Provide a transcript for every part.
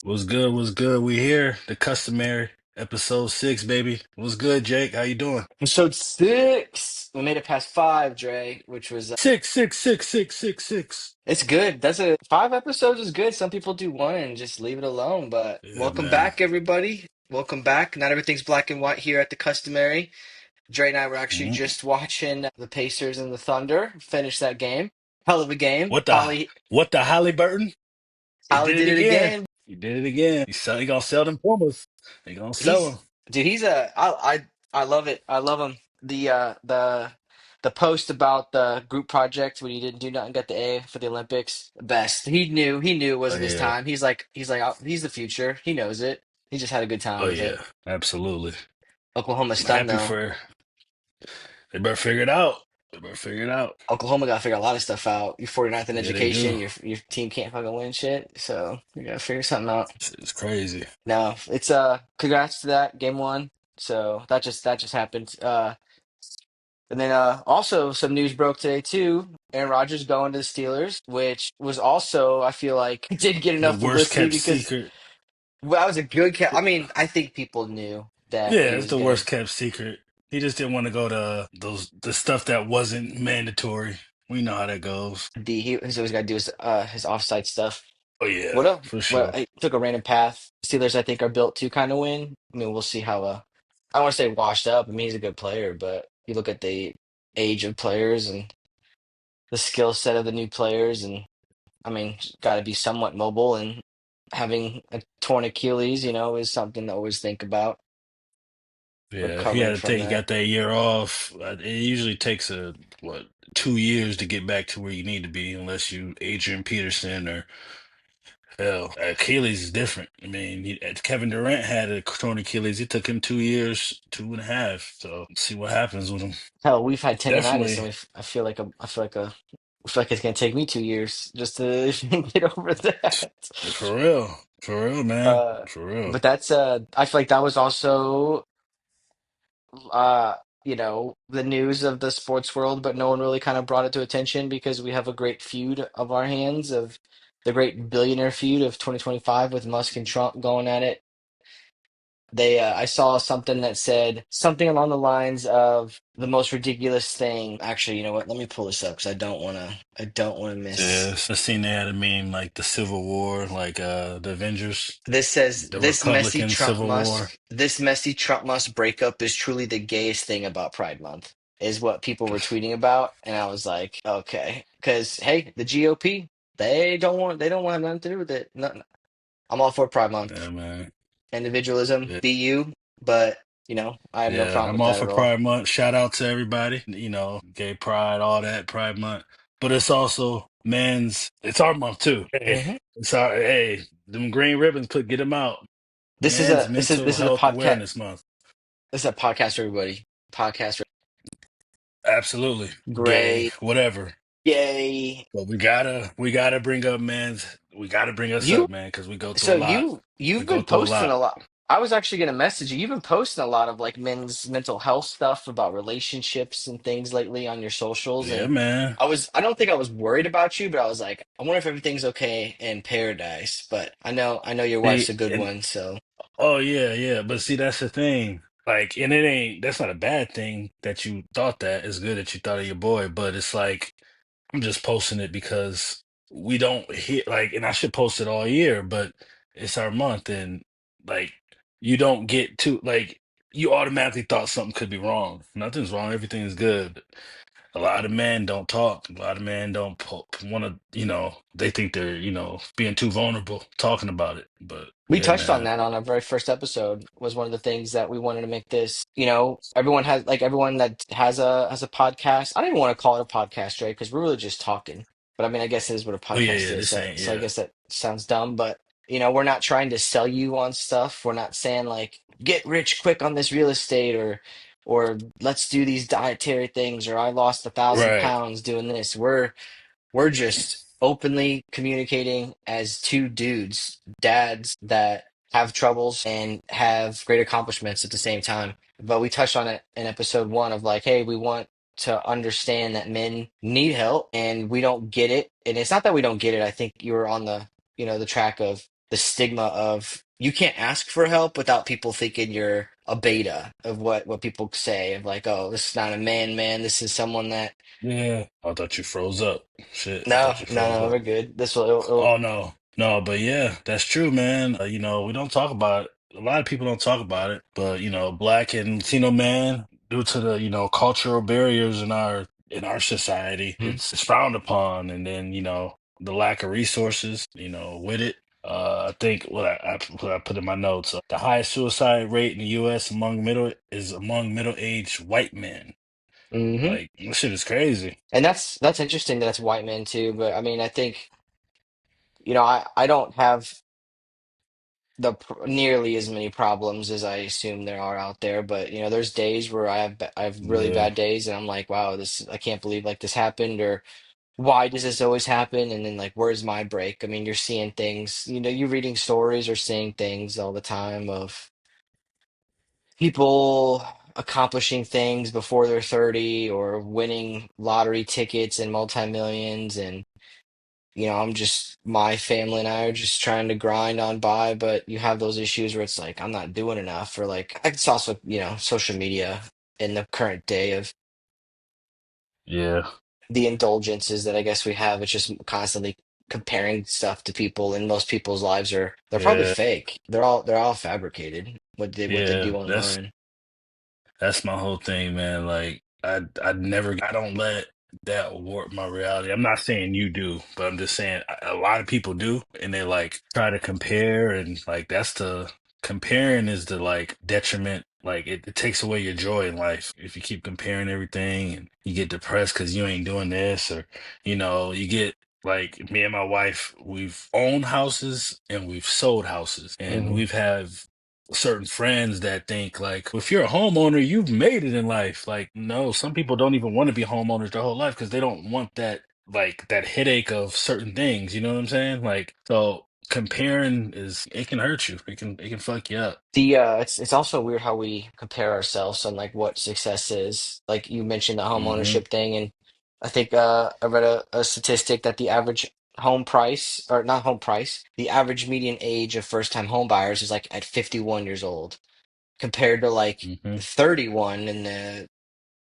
What's good? What's good? We here. The customary episode 6, baby. What's good, Jake? How you doing? Episode 6. We made it past five, Dre, which was Six, six, six, six, six, six. it's good. That's a 5 episodes is good. Some people do one and just leave it alone. But Yeah, welcome man. back, everybody. Welcome back. Not everything's black and white here at the Customary. Dre and I were actually Mhm. just watching the Pacers and the Thunder finish that game. Hell of a game. What the Holly what the Halliburton? He Holly did it did it again. again. He did it again. He gonna sell them Pumas. He gonna sell He's them. dude, he's I love it. I love him. The post about the group project when he didn't do nothing, got the A for the Olympics. Best. He knew it Oh wasn't his yeah. time. He's like he's the future. He knows it. He just had a good time Oh with yeah. it. Absolutely. Oklahoma I'm stunned happy though. for they better figure it out. They better figure it out. Oklahoma got to figure a lot of stuff out. You're 49th in Yeah, they do. education. Your team can't fucking win shit. So you gotta figure something out. It's crazy. No, it's congrats to that game one. So that just happened. And then also some news broke today too. Aaron Rodgers going to the Steelers, which was also I feel like didn't get The enough worst publicity kept because secret. well, that was a good I mean, I think people knew that Yeah, he it's was the gonna worst kept secret. He just didn't want to go to the stuff that wasn't mandatory. We know how that goes. he's always got to do his offside stuff. Oh yeah, What else? for Well, sure. he took a random path. Steelers, I think, are built to kind of win. I mean, we'll see how. I don't want to say washed up. I mean, he's a good player, but you look at the age of players and the skill set of the new players, and I mean, got to be somewhat mobile, and having a torn Achilles, is something to always think about Yeah, he recovering had to from take. He that. got that year off. It usually takes a what 2 years to get back to where you need to be, unless you Adrian Peterson or hell. Achilles is different. I mean, Kevin Durant had a torn Achilles. It took him 2 years, 2.5. So see what happens with him. Hell, we've had tendonitis, Definitely. and I feel like it's gonna take me 2 years just to get over that. For real, man, Uh, for real. but that's I feel like that was also uh the news of the sports world, but no one really kind of brought it to attention because we have a great feud of our hands of the great billionaire feud of 2025 with Musk and Trump going at it. I saw something that said something along the lines of the most ridiculous thing. Actually, you know what? Let me pull this up because I don't want to Yeah, miss. I seen they had a meme like the Civil War, like the Avengers, This says the Republican Civil War. This messy Trump Musk breakup is truly the gayest thing about Pride Month, is what people were tweeting about, and I was like, okay, because hey, the GOP, they don't want nothing to do with it. Nothing. I'm all for Pride Yeah, Month, man. individualism, Yeah, be you, but I have no yeah, problem I'm with all that for at all. Pride Month. Shout out to everybody. Gay Pride, all that Pride Month. But it's also men's. It's our month too. Hey, hmm them green ribbons. Get them out. This is Men's a this is Mental this is a Health podcast. Awareness Month. This is a podcast for everybody. Podcast for Absolutely, gay, gray, whatever. yay. But we gotta bring up men's. We gotta bring us You up, man, because we go through So a lot. We you've go been through a posting lot. a lot. I was actually going to message you. You've been posting a lot of like men's mental health stuff about relationships and things lately on your socials. Yeah, And man. I don't think I was worried about you, but I was like, I wonder if everything's okay in paradise. But I know your wife's See, a good and one. So oh yeah, yeah. But see, that's the thing. Like, and it ain't. That's not a bad thing that you thought that. It's good that you thought of your boy, but it's like I'm just posting it because we don't hit like, and I should post it all year, but it's our month, and like you don't get to like you automatically thought something could be wrong. Nothing's wrong. Everything is good. A lot of men don't talk. A lot of men don't want to, they think they're, being too vulnerable talking about it. But we yeah, touched on man. that on our very first episode. Was one of the things that we wanted to make this. Everyone that has a podcast. I don't even want to call it a podcast, right? Because we're really just talking. But I mean, I guess it is what a Oh yeah, podcast yeah. is. This So, ain't, so I yeah. guess that sounds dumb, but we're not trying to sell you on stuff. We're not saying like get rich quick on this real estate or let's do these dietary things or I lost 1,000 Right. pounds doing this. We're just openly communicating as two dudes, dads that have troubles and have great accomplishments at the same time. But we touched on it in episode one of like, hey, we want to understand that men need help and we don't get it. And it's not that we don't get it. I think you were on the track of the stigma of you can't ask for help without people thinking you're a beta of what people say of like, oh, this is not a man, this is someone that Yeah. I thought you froze up. Shit, I no, thought you no, froze no, up. we're good. This will it'll, Oh no, no, but yeah, that's true, man. We don't talk about it. A lot of people don't talk about it, but Black and Latino man, due to the cultural barriers in our society, Mhm. it's frowned upon, and then the lack of resources, with it. I think what I put in my notes, the highest suicide rate in the U.S. among middle-aged white men. Mhm. Like this shit is crazy. And that's interesting that it's white men too, but I mean, I think, I don't have nearly as many problems as I assume there are out there, but there's days where I have really Yeah, bad days and I'm like, wow, this I can't believe like this happened, or why does this always happen? And then like, where's my break? I mean, you're seeing things, you're reading stories or seeing things all the time of people accomplishing things before they're 30 or winning lottery tickets and multi-millions. And my family and I are just trying to grind on by, but you have those issues where it's like, I'm not doing enough. Or like, it's also, social media in the current day of yeah, the indulgences that I guess we have. It's just constantly comparing stuff to people, and most people's lives they're probably yeah, fake. They're all fabricated, what they yeah. do online. That's my whole thing, man. Like I don't let that warp my reality. I'm not saying you do, but I'm just saying a lot of people do, and they like try to compare, and like that's the comparing is the like detriment. Like it takes away your joy in life if you keep comparing everything, and you get depressed because you ain't doing this, or you get like me and my wife, we've owned houses and we've sold houses, and Hmm. we've have certain friends that think like if you're a homeowner you've made it in life. Like no, some people don't even want to be homeowners their whole life because they don't want that, like that headache of certain things, you know what I'm saying? Like so comparing is, it can hurt you, it can fuck you up. It's also weird how we compare ourselves on like what success is. Like you mentioned the home Hmm. ownership thing, and I think I read a statistic that the average home price, or not home price, the average median age of first time home buyers is like at 51 years old, compared to like Hmm. 31 in the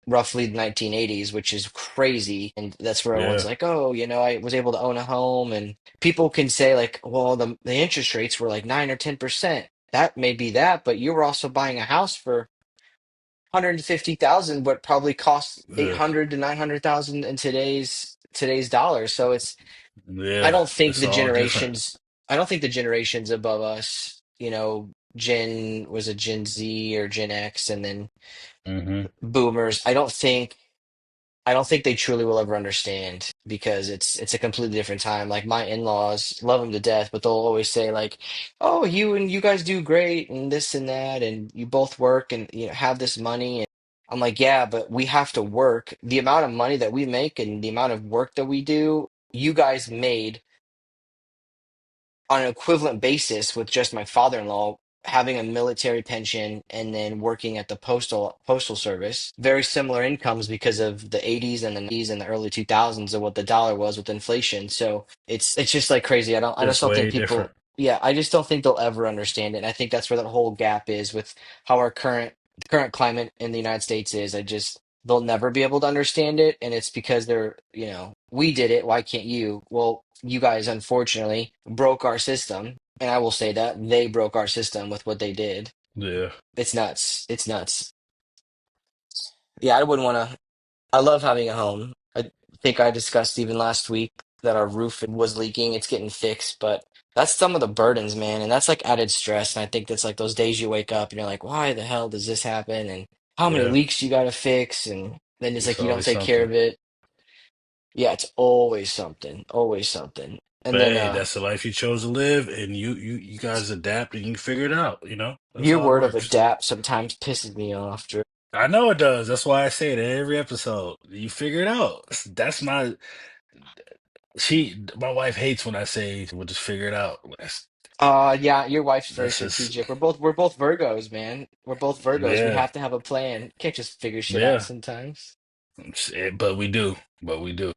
roughly the 1980s, which is crazy. And that's where everyone's Yeah. like, oh, I was able to own a home. And people can say, like, well, the interest rates were like 9 or 10%. That may be that, but you were also buying a house for 150,000, what probably costs Yeah. 800 to 900,000 in today's dollars. So I Yeah, don't think it's all different. I don't think the generations above us, Gen Z or Gen X, and then Hmm. boomers, I don't think they truly will ever understand because it's a completely different time. Like my in-laws love them to death, but they'll always say like, "Oh, you guys do great and this and that, and you both work and have this money." And I'm like, "Yeah, but we have to work. The amount of money that we make and the amount of work that we do, you guys made on an equivalent basis with just my father-in-law having a military pension and then working at the postal service. Very similar incomes because of the 80s and the 90s and the early 2000s of what the dollar was with inflation. So it's just like crazy. I just It's don't think way different. people, yeah, I just don't think they'll ever understand it. And I think that's where that whole gap is with how our current climate in the United States is. I just they'll never be able to understand it, and it's because we did it, why can't you? Well, you guys unfortunately broke our system, and I will say that they broke our system with what they did. Yeah. It's nuts. Yeah, I wouldn't want to. I love having a home. I think I discussed even last week that our roof was leaking. It's getting fixed, but that's some of the burdens, man, and that's like added stress. And I think that's like those days you wake up and you're like, why the hell does this happen? And how many Yeah, leaks you got to fix? And then it's it's like you don't always take care something. of it. Yeah, it's always something, always something. And But then hey, that's the life you chose to live, and you guys adapt and you figure it out, that's your how it word of works. adapt sometimes pisses me off, Drew. I know it does. That's why I say it every episode. You figure it out. That's my wife hates when I say we'll just figure it out. Yeah, your wife's very That's just, strategic. We're both Virgos, man. We're both Virgos. We yeah, have to have a plan. Can't just figure shit out yeah. sometimes. But we do. But we do.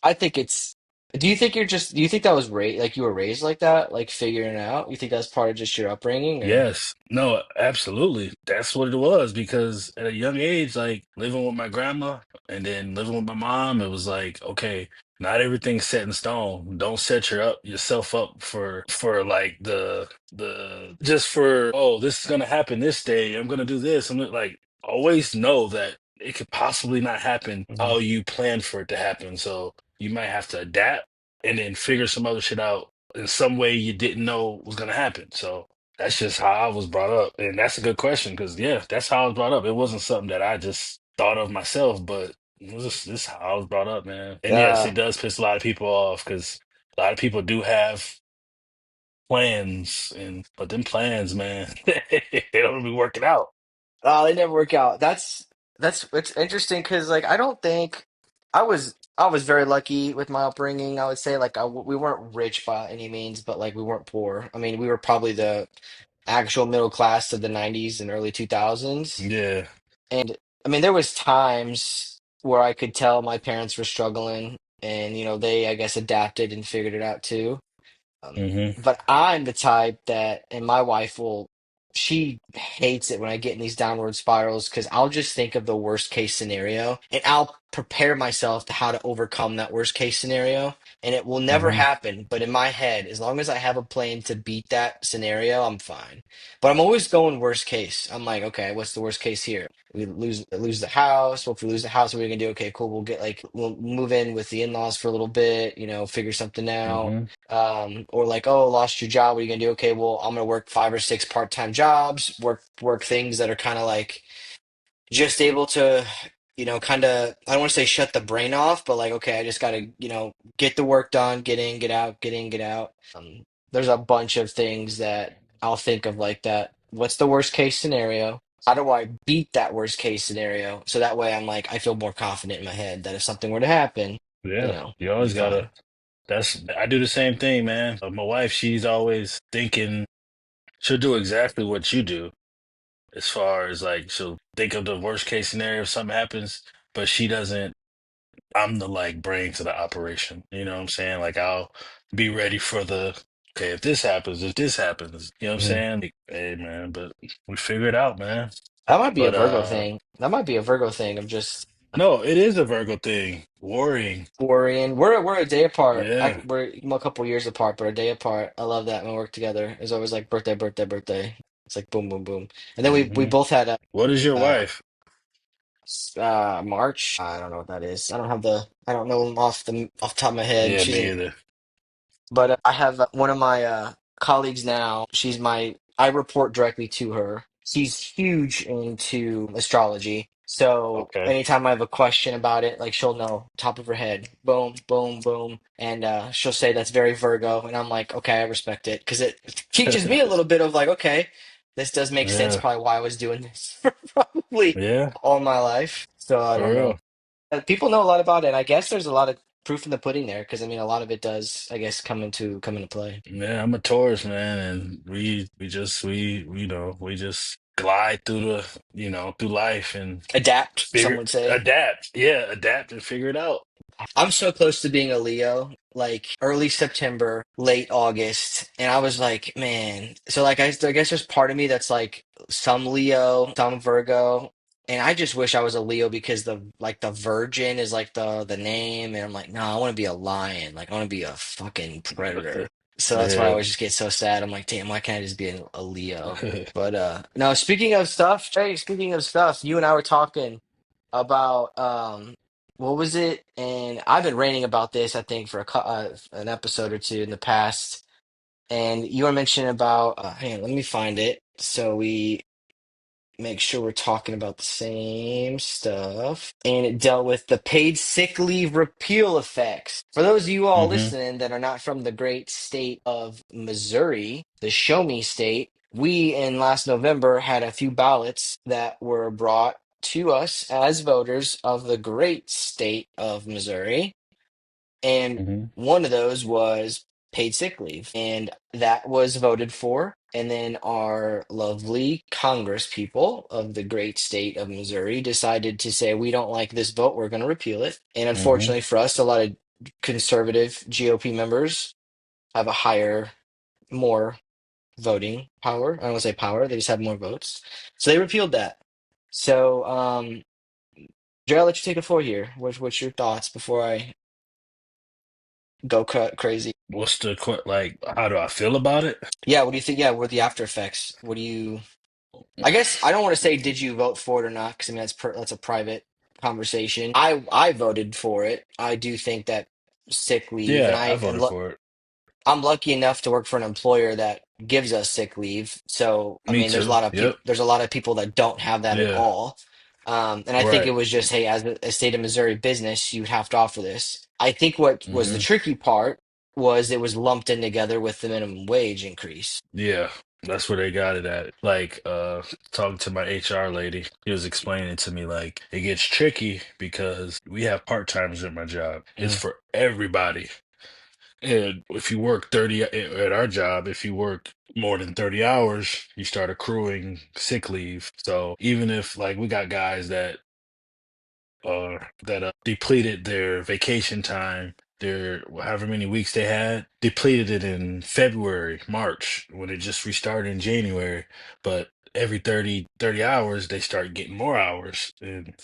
I think it's Do you think do you think that was like you were raised like that, like figuring it out? You think that's part of just your upbringing or? Yes. No, absolutely. That's what it was because at a young age, like living with my grandma and then living with my mom, it was like, okay, not everything's set in stone. Don't set yourself up for like the just for, oh, this is gonna happen this day. I'm gonna do this. Like always know that it could possibly not happen Mhm. how you planned for it to happen. So you might have to adapt and then figure some other shit out in some way you didn't know was gonna happen. So that's just how I was brought up. And that's a good question because, yeah, that's how I was brought up. It wasn't something that I just thought of myself, but it was just this is how I was brought up, man. And yes, it Yeah. does piss a lot of people off because a lot of people do have plans, and but them plans, man, they don't be working out. Oh, they never work out. That's it's interesting because like I don't think I was very lucky with my upbringing. I would say like we weren't rich by any means, but like we weren't poor. I mean, we were probably the actual middle class of the 90s and early 2000s. Yeah. And I mean, there was times where I could tell my parents were struggling and they I guess adapted and figured it out too. Hmm. But I'm the type that, and my wife she hates it when I get in these downward spirals because I'll just think of the worst case scenario and I'll prepare myself to how to overcome that worst case scenario. And it will never Hmm. happen. But in my head, as long as I have a plan to beat that scenario, I'm fine. But I'm always going worst case. I'm like, okay, what's the worst case here? We lose the house. Well, if we lose the house, what are we gonna do? Okay, cool. We'll move in with the in-laws for a little bit, figure something out. Hmm. Or like, oh, lost your job. What are you gonna do? Okay, well, I'm gonna work 5 or 6 part-time jobs, work things that are kind of like just able to, kind of, I don't want to say shut the brain off, but like, okay, I just gotta, get the work done, get in, get out, get in, get out. There's a bunch of things that I'll think of like that. What's the worst case scenario? How do I beat that worst case scenario? So that way I'm like, I feel more confident in my head that if something were to happen, Yeah. You be always gotta. fine. I do the same thing, man. My wife, she's always thinking she'll do exactly what you do as far as like she'll think of the worst case scenario if something happens, but she doesn't. I'm the like brain to the operation. You know what I'm saying? Like I'll be ready for the okay, if this happens, you know what I'm saying? Like, hey man, but we figure it out, man. That might be a But Virgo thing. That might be a Virgo thing of just no, it is a Virgo thing. Worrying. worrying. We're a day apart. Yeah. We're a couple years apart, but a day apart. I love that when we work together. It's always like birthday, birthday, birthday. It's like boom, boom, boom. And then we Hmm. both had a What is your uh, wife? March. I don't know what that is. I don't know them off the top of my head. Yeah, She's me in either. But I have one of my colleagues now. I report directly to her. She's huge into astrology. So Okay. anytime I have a question about it, like she'll know top of her head, boom, boom, boom. And she'll say that's very Virgo. And I'm like, okay, I respect it because it teaches me a little bit of like, okay, this does make sense. Yeah. Probably why I was doing this for probably Yeah, all my life. So I for don't know. real. People know a lot about it. I guess there's a lot of proof in the pudding there because I mean a lot of it does I guess come into play. Yeah, I'm a Taurus, man, and we just glide through through life and Adapt, some figure would say. adapt. Yeah, adapt and figure it out. I'm so close to being a Leo, like early September, late August, and I was like, man. So like I guess there's part of me that's like some Leo, some Virgo, and I just wish I was a Leo because the Virgin is like the name, and I'm like, no, I want to be a lion, like I want to be a fucking predator. So that's why I Yeah. always just get so sad. I'm like, damn, why can't I just be a Leo? But no, speaking of stuff, Trey, speaking of stuff, you and I were talking about what was it? And I've been ranting about this, I think, for an episode or two in the past. And you were mentioning about, hang on, let me find it so we make sure we're talking about the same stuff. And it dealt with the paid sick leave repeal effects. For those of you all Hmm. listening that are not from the great state of Missouri, the show me state, we in last November had a few ballots that were brought to us as voters of the great state of Missouri. And Hmm. one of those was paid sick leave. And that was voted for. And then our lovely Congress people of the great state of Missouri decided to say, we don't like this vote. We're going to repeal it. And Hmm. unfortunately for us, a lot of conservative GOP members have a higher, more voting power. I don't want to say power, they just have more votes. So they repealed that. So, Jay, I'll let you take the floor here. What's your thoughts before I go crazy? What's like? How do I feel about it? Yeah, what do you think? Yeah, what are the after effects? What do you? I guess I don't want to say did you vote for it or not, because I mean that's a private conversation. I voted for it. I do think that sick leave, and Yeah, I voted for it. I'm lucky enough to work for an employer that gives us sick leave. So, I Me mean, too. Yep. there's a lot of people that don't have that at Yeah. all. And I think it Right. was just, hey, as a state of Missouri business, you have to offer this. I think what was the Hmm. tricky part was it was lumped in together with the minimum wage increase. Yeah. That's where they got it at. Like, talking to my HR lady, he was explaining to me like it gets tricky because we have part-timers at my job. It's Mm. for everybody. And if you work 30 at our job, if you work more than 30 hours, you start accruing sick leave. So even if like we got guys that depleted their vacation time, their however many weeks they had, depleted it in February, March, when it just restarted in January. But every 30 hours, they start getting more hours. And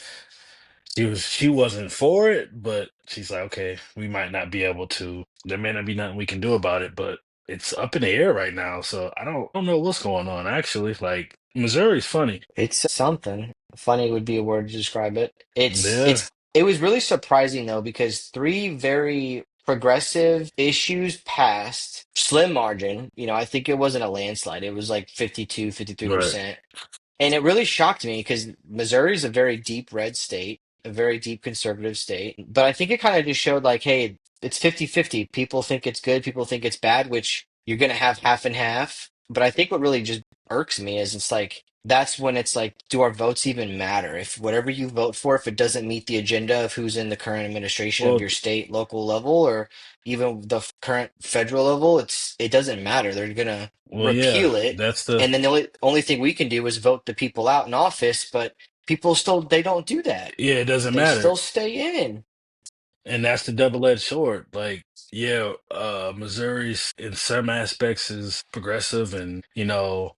she wasn't for it, but she's like, okay, we might not be able to. There may not be nothing we can do about it, but it's up in the air right now. So I don't know what's going on actually. Like Missouri's funny. It's something. Funny would be a word to describe it. Yeah, It was really surprising though, because three very progressive issues passed, slim margin. I think it wasn't a landslide. It was like 52, right. 53%. And it really shocked me because Missouri is a very deep red state, a very deep conservative state. But I think it kind of just showed like, hey, it's 50-50. People think it's good, people think it's bad, which you're going to have half and half. But I think what really just irks me is it's like, that's when it's like, do our votes even matter? If whatever you vote for, if it doesn't meet the agenda of who's in the current administration of Well, your state, local level, or even the current federal level, it doesn't matter. They're gonna well, yeah. repeal it, That's the and then the only thing we can do is vote the people out in office, but people still they don't do that. yeah. It doesn't They matter. still stay in. And that's the double-edged sword. Like, yeah, Missouri's in some aspects is progressive and,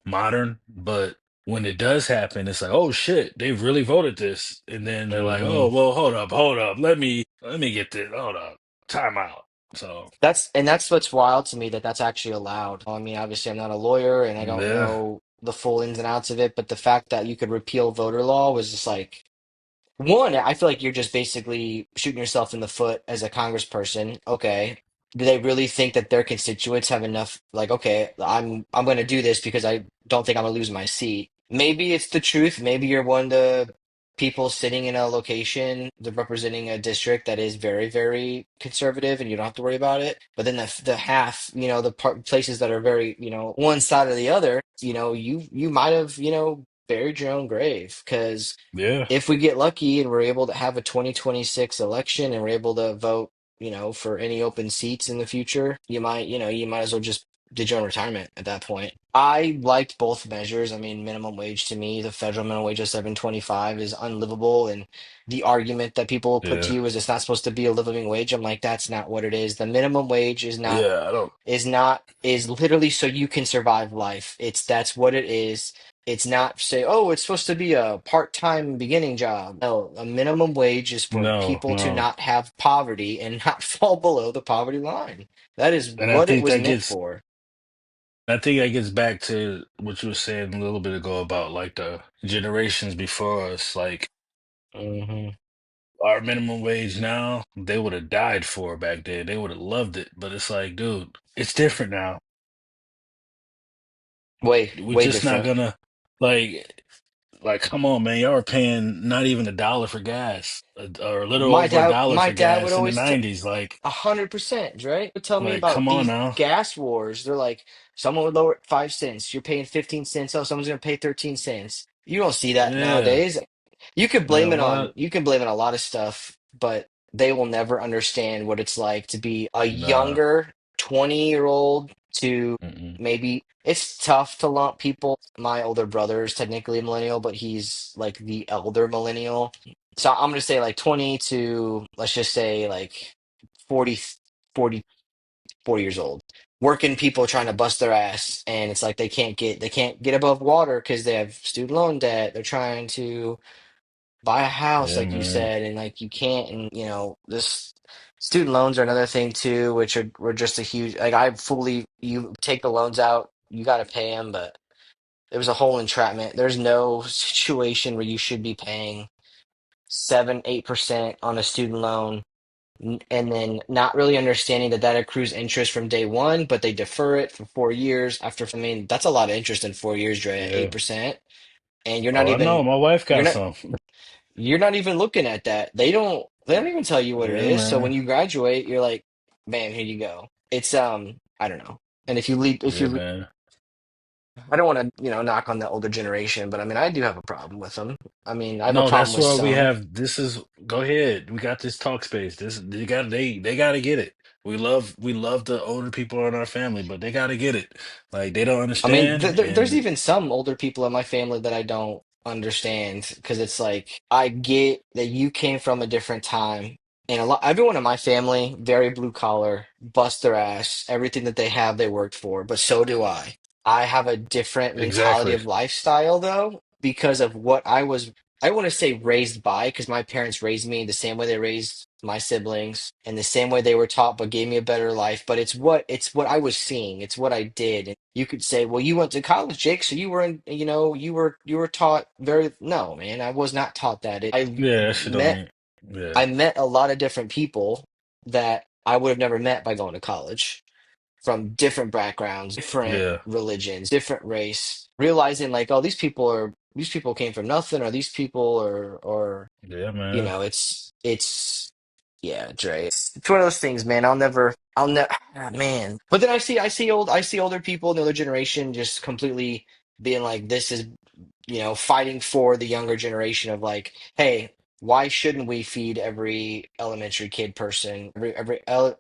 modern, but when it does happen, it's like, oh shit, they've really voted this. And then they're like, Hmm. oh, well, hold up. Let me get this. Hold up. Time out. So, That's what's wild to me that that's actually allowed. I mean, obviously, I'm not a lawyer and I don't yeah, know the full ins and outs of it, but the fact that you could repeal voter law was just like one, I feel like you're just basically shooting yourself in the foot as a congressperson. Okay. Do they really think that their constituents have enough, like, okay, I'm gonna do this because I don't think I'm gonna lose my seat. Maybe it's the truth. Maybe you're one of the people sitting in a location, representing a district that is very, very conservative and you don't have to worry about it. But then the half, the places that are very, one side or the other, you might have, buried your own grave because yeah, if we get lucky and we're able to have a 2026 election and we're able to vote, for any open seats in the future, you might as well just did your own retirement at that point. I liked both measures. I mean, minimum wage to me, the federal minimum wage of 7.25 is unlivable. And the argument that people will put to yeah, you is it's not supposed to be a living wage. I'm like, that's not what it is. The minimum wage yeah. I don't. is literally so you can survive life. That's what it is. It's not say, oh, it's supposed to be a part-time beginning job. No, a minimum wage is for No, people to no. not have poverty and not fall below the poverty line. That is And I what it think was that meant gets for. I think that gets back to what you were saying a little bit ago about like the generations before us. Like Hmm. our minimum wage now, they would have died for back then. They would have loved it. But it's like, dude, it's different now. Way, We're way just not different. gonna like come on, man. Y'all are paying not even a dollar for gas, or a little over a dollar My for dad would gas in the always 90s. Like, 100%, right? Would tell me about come on these now. gas wars. They're like, someone would lower it 5 cents. You're paying 15 cents. Oh, someone's gonna pay 13 cents. You don't see that Yeah, nowadays. man, what? You can blame it on a lot of stuff, but they will never understand what it's like to be a Nah. younger 20-year-old to Mm-mm. maybe it's tough to lump people. My older brother is technically a millennial, but he's like the elder millennial. So I'm gonna say like 20 to let's just say like 40, 40, 40 years old. Working people trying to bust their ass, and it's like they can't get above water because they have student loan debt. They're trying to buy a house, Yeah, like you man. said, and like you can't. And this student loans are another thing too, which are were just a huge. Like I fully, you take the loans out, you got to pay them, but it was a whole entrapment. There's no situation where you should be paying 7, 8% on a student loan and then not really understanding that that accrues interest from day one, but they defer it for 4 years after. I mean, that's a lot of interest in 4 years, Dre, at Yeah. 8%, and you're not Oh, I know. even My wife you're got not some. you're not even looking at that. They don't even tell you what it Yeah, is. So when man. you graduate, you're like, man, here you go. It's I don't know. And if Yeah, you man. I don't want to, knock on the older generation, but I mean, I do have a problem with them. I mean, I have a No, problem that's with why we some. have this is go ahead. We got this talk space. This they gotta get it. We love the older people in our family, but they gotta get it. Like they don't I mean, understand there's and even some older people in my family that I don't understand because it's like I get that you came from a different time, and everyone in my family, very blue collar, bust their ass, everything that they have, they worked for, but so do I. I have a different mentality exactly. of lifestyle though, because of what I was. I want to say raised by, because my parents raised me the same way they raised my siblings and the same way they were taught, but gave me a better life. But it's what I was seeing. It's what I did. And you could say, well, you went to college, Jake, so you were in, you were taught very, no, man, I was not taught that. Yeah, that shit Met, don't yeah. I met a lot of different people that I would have never met by going to college from different backgrounds, different Yeah. religions, different race, realizing like, oh, these people came from nothing, or these people or Yeah, man. it's yeah, Dre. It's one of those things, man. I'll never, man. But then I see older people in the other generation just completely being like, this is, fighting for the younger generation of like, hey, why shouldn't we feed every elementary kid person,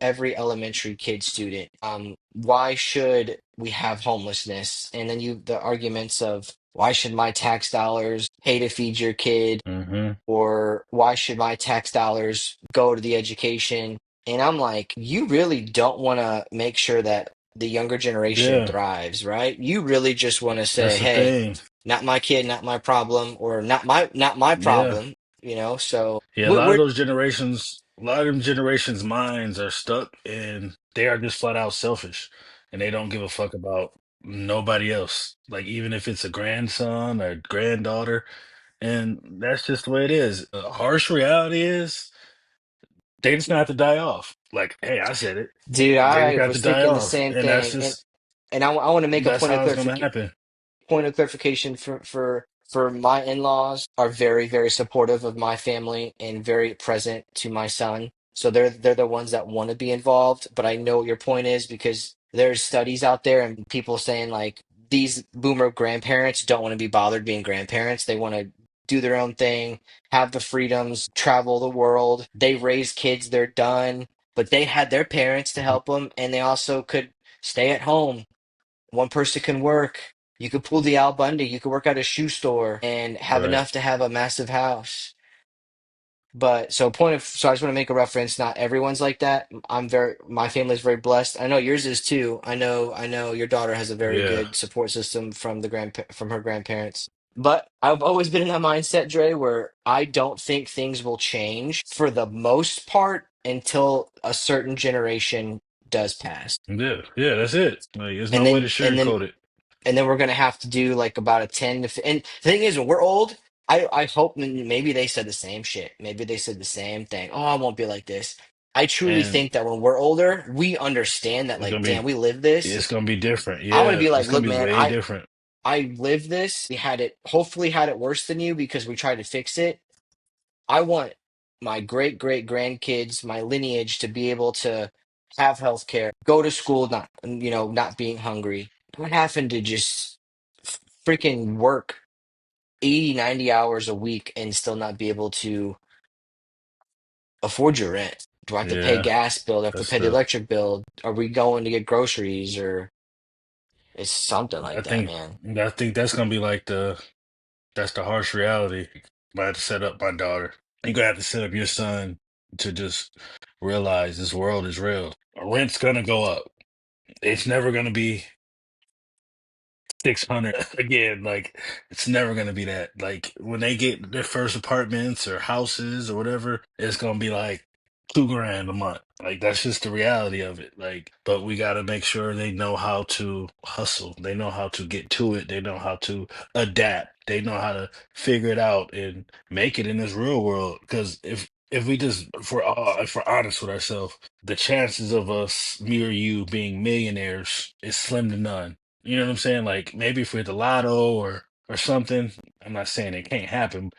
every elementary kid student? Why should we have homelessness? And then the arguments of why should my tax dollars pay to feed your kid? Mm-hmm. Or why should my tax dollars go to the education? And I'm like, you really don't want to make sure that the younger generation Yeah. thrives, right? You really just want to say, That's the hey, thing. not my kid, not my problem, or not my Yeah. problem, So Yeah, we're a lot of them generations' minds are stuck and they are just flat out selfish and they don't give a fuck about nobody else. Like even if it's a grandson or granddaughter, and that's just the way it is. A harsh reality is they just gonna have to die off. Like, hey, I said it. dude, They just I have to was die thinking the off. same And that's thing, and just I want to make a that's how it's gonna happen. point of clarification for my in-laws are very very supportive of my family and very present to my son, so they're the ones that want to be involved. But I know what your point is, because there's studies out there and people saying like these boomer grandparents don't want to be bothered being grandparents. They want to do their own thing, have the freedoms, travel the world. They raise kids, they're done, but they had their parents to help them, and they also could stay at home. One person can work. You could pull the Al Bundy. You could work at a shoe store and have Right. enough to have a massive house. But so I just want to make a reference. Not everyone's like that. My family's very blessed. I know yours is too. I know your daughter has a very Yeah. good support system from her grandparents. But I've always been in that mindset, Dre, where I don't think things will change for the most part until a certain generation does pass. Yeah. Yeah, that's it. Like there's And no way to then and then sugarcoat it. and then we're gonna have to do like about a 10 to and the thing is when we're old, I hope maybe they said the same shit. Maybe they said the same thing. Oh, I won't be like this. I truly And think that when we're older, we understand that it's like, gonna damn, be we live this. it's gonna be different. I want to Yeah. be like, It's gonna look, be man, way different. I lived this. We had it, hopefully had it worse than you because we tried to fix it. I want my great great grandkids, my lineage to be able to have health care, go to school, not being hungry, not having to just freaking work 80, 90 hours a week and still not be able to afford your rent. Do I have to pay Yeah. gas bill? Do I have to That's pay the the electric bill? Are we going to get groceries? Or it's something I like that, think man. I think that's gonna be like that's the harsh reality. I have to set up my daughter. You're gonna have to set up your son to just realize this world is real. Rent's gonna go up. It's never gonna be 600 again. Like it's never gonna be that. Like when they get their first apartments or houses or whatever, it's gonna be like 2 grand a month. Like that's just the reality of it. Like, but we gotta make sure they know how to hustle. They know how to get to it. They know how to adapt. They know how to figure it out and make it in this real world. Because if we just if we're honest with ourselves, the chances of us, me or you, being millionaires is slim to none. You know what I'm saying? Like maybe if we hit the lotto or something. I'm not saying it can't happen.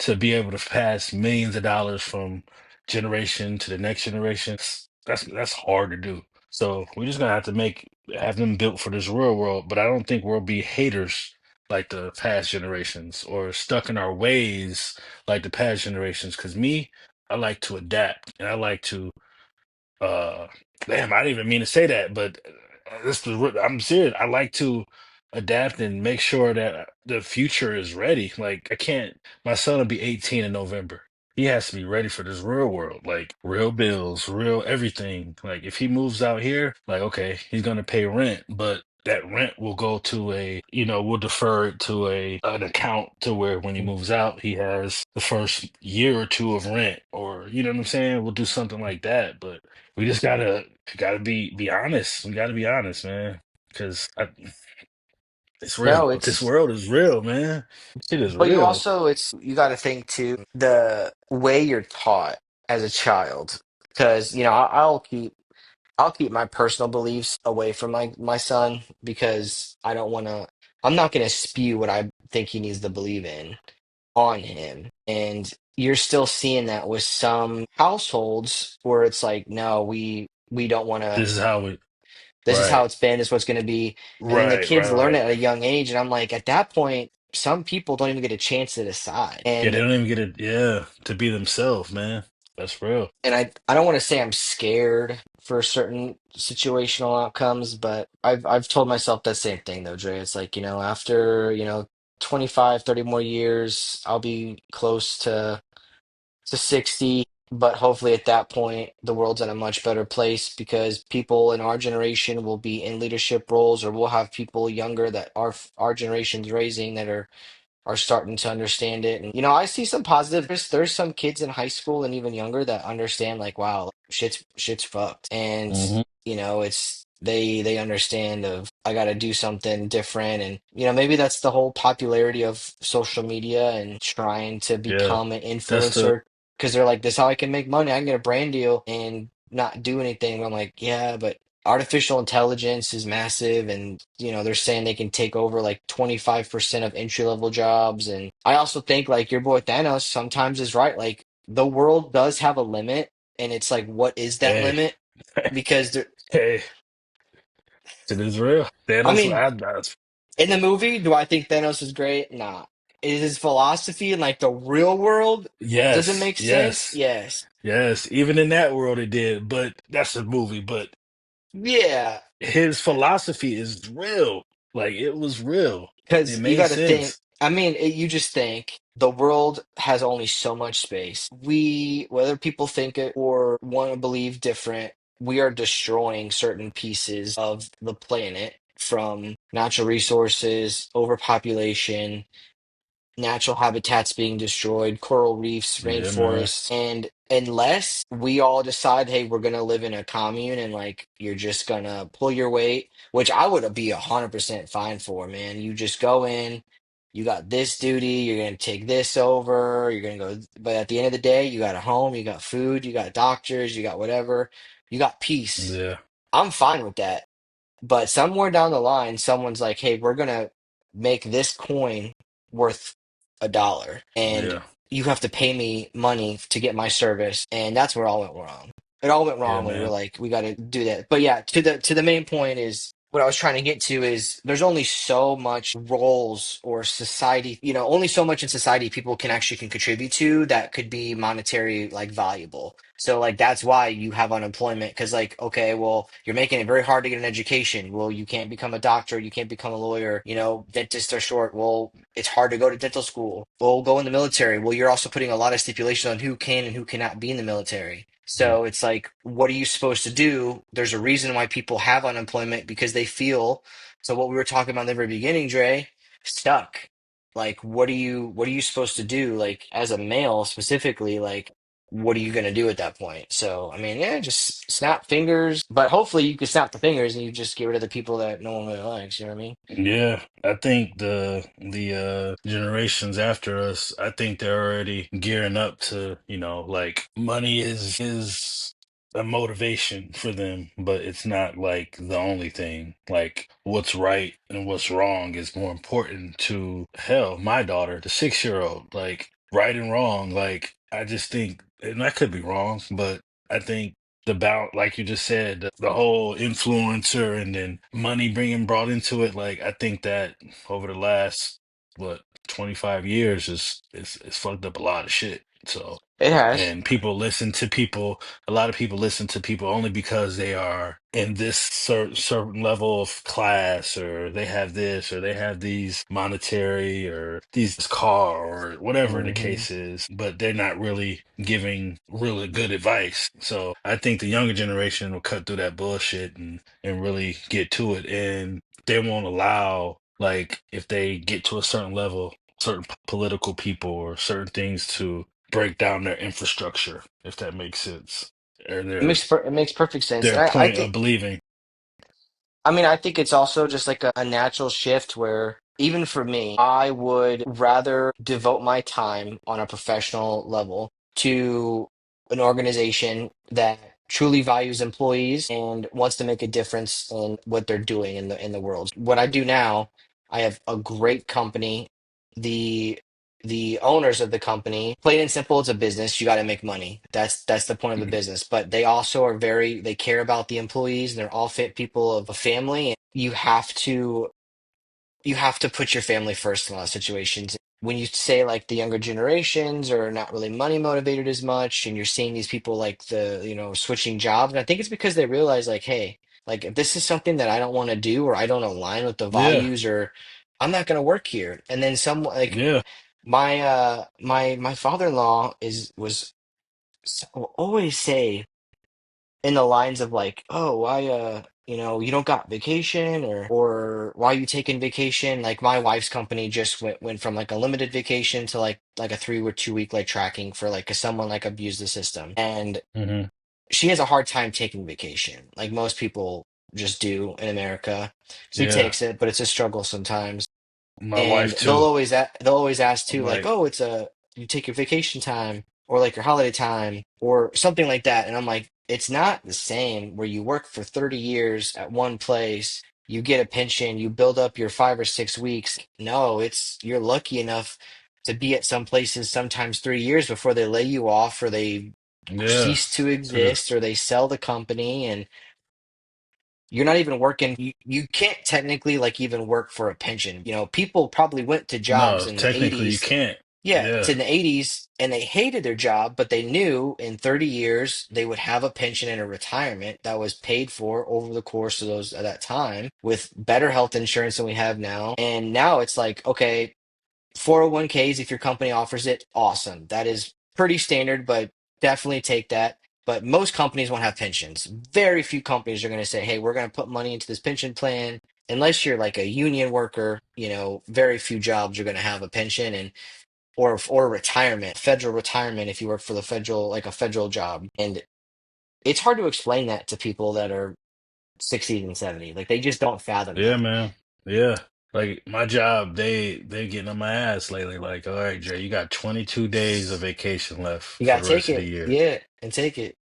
To be able to pass millions of dollars from generation to the next generation, that's hard to do. So we're just gonna have to make have them built for this real world. But I don't think we'll be haters like the past generations or stuck in our ways like the past generations. Because me, I like to adapt and I like to uh, damn, I didn't even mean to say that, but I'm serious. I like to adapt and make sure that the future is ready. Like I can't. My son will be 18 in November. He has to be ready for this real world, like real bills, real everything. Like if he moves out here, like okay, he's gonna pay rent, but that rent will go to we'll defer it to an account to where when he moves out, he has the first year or two of rent, or you know what I'm saying? We'll do something like that, but we just gotta be honest. We gotta be honest, man, because it's real. No, This it's world is real, man. Shit is but you real. also it's you got to think too the way you're taught as a child because I'll keep my personal beliefs away from my son because I don't want to. I'm not going to spew what I think he needs to believe in on him. And you're still seeing that with some households where it's like, no, we don't want to. This is how we. This is how Right, it's been. This is what's going to be. And then the right, kids right, learn it right. at a young age. And I'm like, at that point, some people don't even get a chance to decide. Yeah, they don't even get it. Yeah, to be themselves, man. That's real. And I don't want to say I'm scared for certain situational outcomes, but I've told myself that same thing though, Dre. It's like, after, 25, 30 more years, I'll be close to 60, but hopefully at that point the world's in a much better place because people in our generation will be in leadership roles or we'll have people younger that our generation's raising that are starting to understand it. And I see some positive. There's some kids in high school and even younger that understand like, wow, shit's fucked. And Hmm. it's they understand of I got to do something different. And maybe that's the whole popularity of social media and trying to Yeah, become an that's the. influencer because they're like, this is how I can make money. I can get a brand deal and not do anything. I'm like, yeah, but artificial intelligence is massive and they're saying they can take over like 25% of entry level jobs. And I also think like your boy Thanos sometimes is right, like the world does have a limit and it's like what is that Hey, limit because there, hey, it is real. I Thanos, mean in the movie do I think Thanos is great? Nah. Is his philosophy in like the real world, does it yes, make sense? yes, Yes. yes. Even in that world, it did. But that's a movie. But Yeah. his philosophy is real. Like it was real. It Because you made got to think, sense. I mean, you just think the world has only so much space. Whether people think it or want to believe different, we are destroying certain pieces of the planet from natural resources, overpopulation, natural habitats being destroyed, coral reefs, Yeah, man. rainforests. And unless we all decide, hey, we're gonna live in a commune and like you're just gonna pull your weight, which I would be 100% fine for, man. You just go in, you got this duty, you're gonna take this over, you're gonna go, but at the end of the day, you got a home, you got food, you got doctors, you got whatever, you got peace. Yeah, I'm fine with that. But somewhere down the line, someone's like, hey, we're gonna make this coin worth $1, and yeah, you have to pay me money to get my service. And that's where it all went wrong. It all went yeah, wrong when we were man. like, we gotta do that. But yeah, to the main point is what I was trying to get to is there's only so much roles or society, only so much in society people can contribute to that could be monetary like valuable. So like that's why you have unemployment because like okay, well you're making it very hard to get an education. Well, you can't become a doctor, you can't become a lawyer. Dentists are short. Well, it's hard to go to dental school. Well, go in the military. Well, you're also putting a lot of stipulations on who can and who cannot be in the military. Mm. So it's like, what are you supposed to do? There's a reason why people have unemployment because they feel, so what we were talking about in the very beginning, Dre, stuck. Like, what are you supposed to do? Like, as a male specifically, like, what are you gonna do at that point? So, I mean, yeah, just snap fingers. But hopefully you can snap the fingers and you just get rid of the people that no one really likes, you know what I mean? Yeah, I think the generations after us, I think they're already gearing up to, like money is a motivation for them, but it's not like the only thing. Like what's right and what's wrong is more important to hell, my daughter, the 6-year-old. Like right and wrong, like I just think, and I could be wrong, but I think like you just said, the whole influencer and then money being brought into it. Like I think that over the last what 25 years is fucked up a lot of shit. So It has. and people listen to people. A lot of people listen to people only because they are in this certain level of class, or they have this, or they have these monetary, or these car, or whatever the Hmm. case is. But they're not really giving really good advice. So I think the younger generation will cut through that bullshit and really get to it, and they won't allow, like, if they get to a certain level, certain political people or certain things to break down their infrastructure, if that makes sense, or It makes perfect sense. their And I point think of believing. I mean, I think it's also just like a natural shift where even for me, I would rather devote my time on a professional level to an organization that truly values employees and wants to make a difference in what they're doing in the world. What I do now, I have a great company. The the owners of the company, plain and simple, it's a business. You got to make money. That's the point of a Mhm. business. But they also are they care about the employees, and they're all fit people of a family. And you have to put your family first in a lot of situations. When you say like the younger generations are not really money motivated as much, and you're seeing these people like switching jobs, and I think it's because they realize like, hey, like if this is something that I don't want to do or I don't align with the Yeah, values, or I'm not going to work here. And then some like yeah, my father-in-law is was will always say in the lines of like, oh, why you don't got vacation, or why are you taking vacation? Like my wife's company just went from like a limited vacation to like a 3 or 2 week like tracking for like 'cause someone like abused the system. And hmm she has a hard time taking vacation, like most people just do in America. She yeah. takes it, but it's a struggle sometimes. My And wife too. they'll always ask I'm too, like, like, oh, you take your vacation time or like your holiday time or something like that. And I'm like, it's not the same where you work for 30 years at one place, you get a pension, you build up your 5 or 6 weeks. No, it's you're lucky enough to be at some places sometimes 3 years before they lay you off or they yeah, cease to to the exist or they sell the company, and you're not even working. You can't technically like even work for a pension. People probably went to jobs no, in the technically you 80s. can't. Yeah, it's Yeah, in the 80s and they hated their job, but they knew in 30 years they would have a pension and a retirement that was paid for over the course of those at that time with better health insurance than we have now. And now it's like, okay, 401ks, if your company offers it, awesome. That is pretty standard, but definitely take that. But most companies won't have pensions. Very few companies are going to say, hey, we're going to put money into this pension plan. Unless you're like a union worker, very few jobs are going to have a pension and or retirement, federal retirement if you work for the federal, like a federal job. And it's hard to explain that to people that are 60 and 70. Like they just don't fathom yeah, that. man, yeah. Like my job, they getting on my ass lately. Like, all right, Jay, you got 22 days of vacation left You for got the to take rest of the it. year. Yeah, and take it.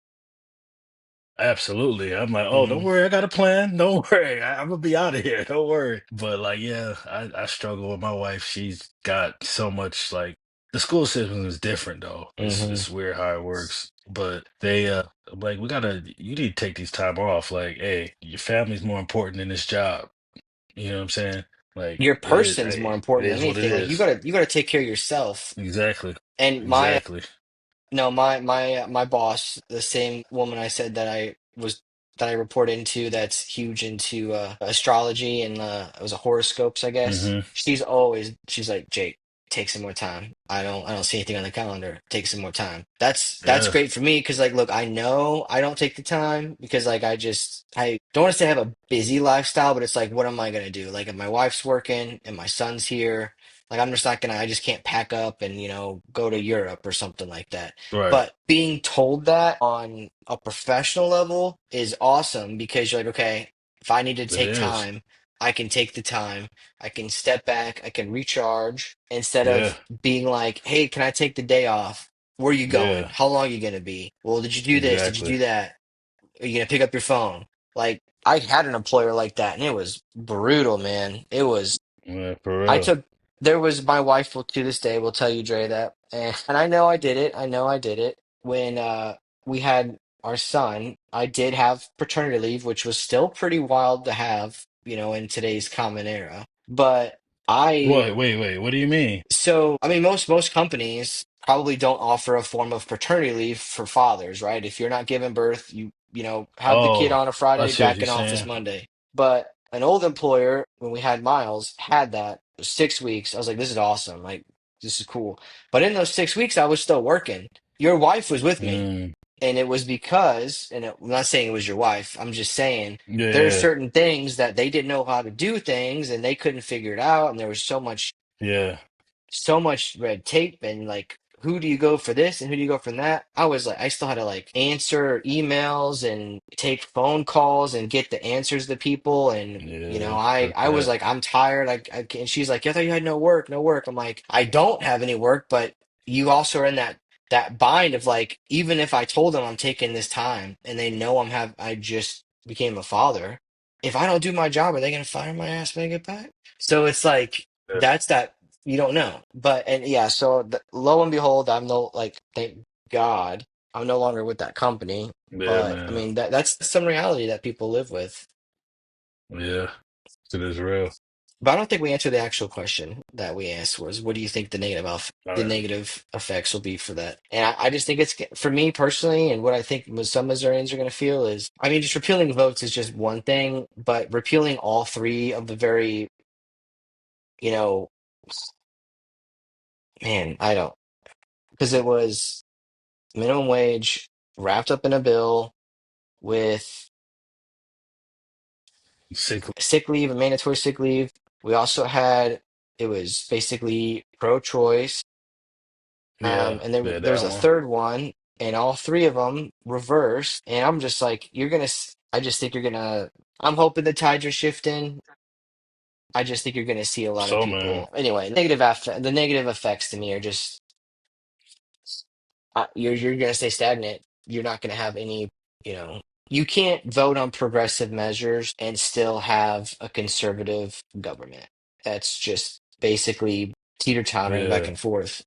Absolutely. I'm like, oh, don't Hmm. worry, I got a plan. Don't worry, I'm gonna be out of here. Don't worry. But like, yeah, I struggle with my wife. She's got so much, like, the school system is different though. Hmm. It's weird how it works. But I'm like, you need to take these time off. Like, hey, your family's more important than this job. You know what I'm saying? Like, Your it is person's more it important than is what it anything. Like you is. gotta take care of yourself. Exactly. And my Exactly. no, my boss, the same woman I said that I report into, that's huge into astrology and it was a horoscopes, I guess. Mm-hmm. She's like, Jake, take some more time. I don't see anything on the calendar. Take some more time. That's Yeah. great for me because like look, I know I don't take the time because like I don't want to say I have a busy lifestyle, but it's like what am I gonna do? Like if my wife's working and my son's here, like I'm just not gonna I just can't pack up and go to Europe or something like that. Right. But being told that on a professional level is awesome because you're like, okay, if I need to It take is. time, I can take the time. I can step back, I can recharge instead Yeah. of being like, hey, can I take the day off? Where are you going? Yeah. How long are you going to be? Well, did you do this? Did you Exactly. do that? Are you going to pick up your phone? Like, I had an employer like that, and it was brutal, man. It was, Yeah, for I real. took, there was, my wife will to this day will tell you, Dre, that, and I know I did it. I know I did it. When we had our son, I did have paternity leave, which was still pretty wild to have, in today's common era. But I Wait. What do you mean? so, I mean, most companies probably don't offer a form of paternity leave for fathers, right? If you're not giving birth, have the kid Oh, on a I Friday, see what back you're in office saying. Monday. But an old employer, when we had Miles, had that. It was 6 weeks. I was like, this is awesome. Like, this is cool. But in those 6 weeks, I was still working. Your wife was with me. Mm, And it was because, I'm not saying it was your wife, I'm just saying there are yeah. certain things that they didn't know how to do things and they couldn't figure it out. And there was Yeah. so much red tape and like who do you go for this and who do you go for that. I was like I still had to like answer emails and take phone calls and get the answers to people and Yeah. Fuck I was that. like I'm tired. And she's like, I thought you had no work. I'm like, I don't have any work, but you also are in that bind of like, even if I told them I'm taking this time and they know I just became a father, if I don't do my job, are they gonna fire my ass when I get back? So it's like Yeah. that's that you don't know. But and yeah, so lo and behold, I'm no like thank God I'm no longer with that company. Yeah, But I man. mean that's some reality that people live with. Yeah. It is real. But I don't think we answered the actual question that we asked was what do you think All the right. negative effects will be for that? And I just think it's for me personally, and what I think some Missourians are going to feel is, I mean, just repealing votes is just one thing, but repealing all three of the very, you know, man, I don't, because it was minimum wage wrapped up in a bill with Sick. sick leave and mandatory sick leave. We also had it was basically pro-choice, Yeah. and there Yeah, there was that a one. third one, and all three of them reversed. And I'm just like, I just think you're gonna. I'm hoping the tides are shifting. I just think you're gonna see a lot of So, man. people. Anyway, the negative effects to me are just you're going to stay stagnant. You're not going to have any, you can't vote on progressive measures and still have a conservative government. That's just basically teeter-tottering back Yeah. and forth.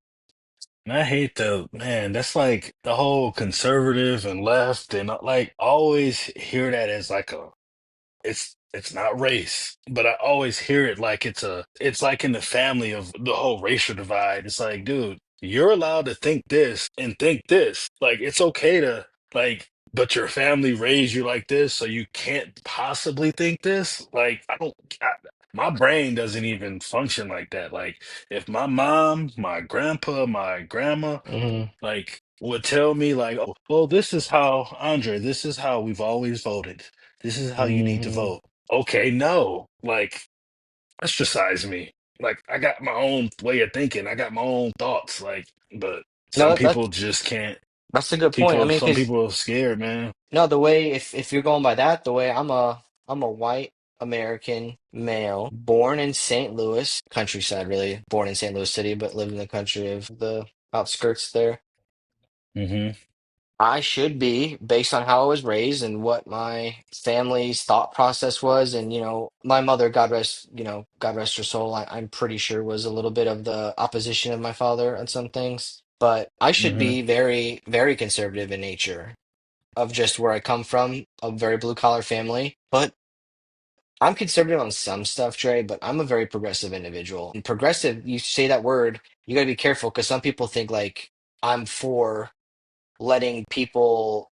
And I hate man, that's like the whole conservative and left and like I always hear that as like it's not race, but I always hear it like it's like in the family of the whole racial divide. It's like, dude, you're allowed to think this and think this. Like it's okay to like, but your family raised you like this, so you can't possibly think this. Like my brain doesn't even function like that. Like if my mom, my grandpa, my grandma Hmm. like would tell me like, oh, well, this is how Andre, this is how we've always voted. This is how you need to Hmm. vote. Okay, no, like ostracize me. Like I got my own way of thinking. I got my own thoughts. Like, but some No, people just can't. that's a good point. I People, mean, some because people are scared, man. no, the way if you're going by that, the way I'm a white American male, born in St. Louis, countryside really, born in St. Louis City, but lived in the country of the outskirts there. Hmm. I should be, based on how I was raised and what my family's thought process was. And, my mother, God rest her soul, I'm pretty sure was a little bit of the opposition of my father on some things. But I should Hmm. be very, very conservative in nature of just where I come from, a very blue collar family. But I'm conservative on some stuff, Trey, but I'm a very progressive individual. And progressive, you say that word, you got to be careful because some people think like I'm for letting people,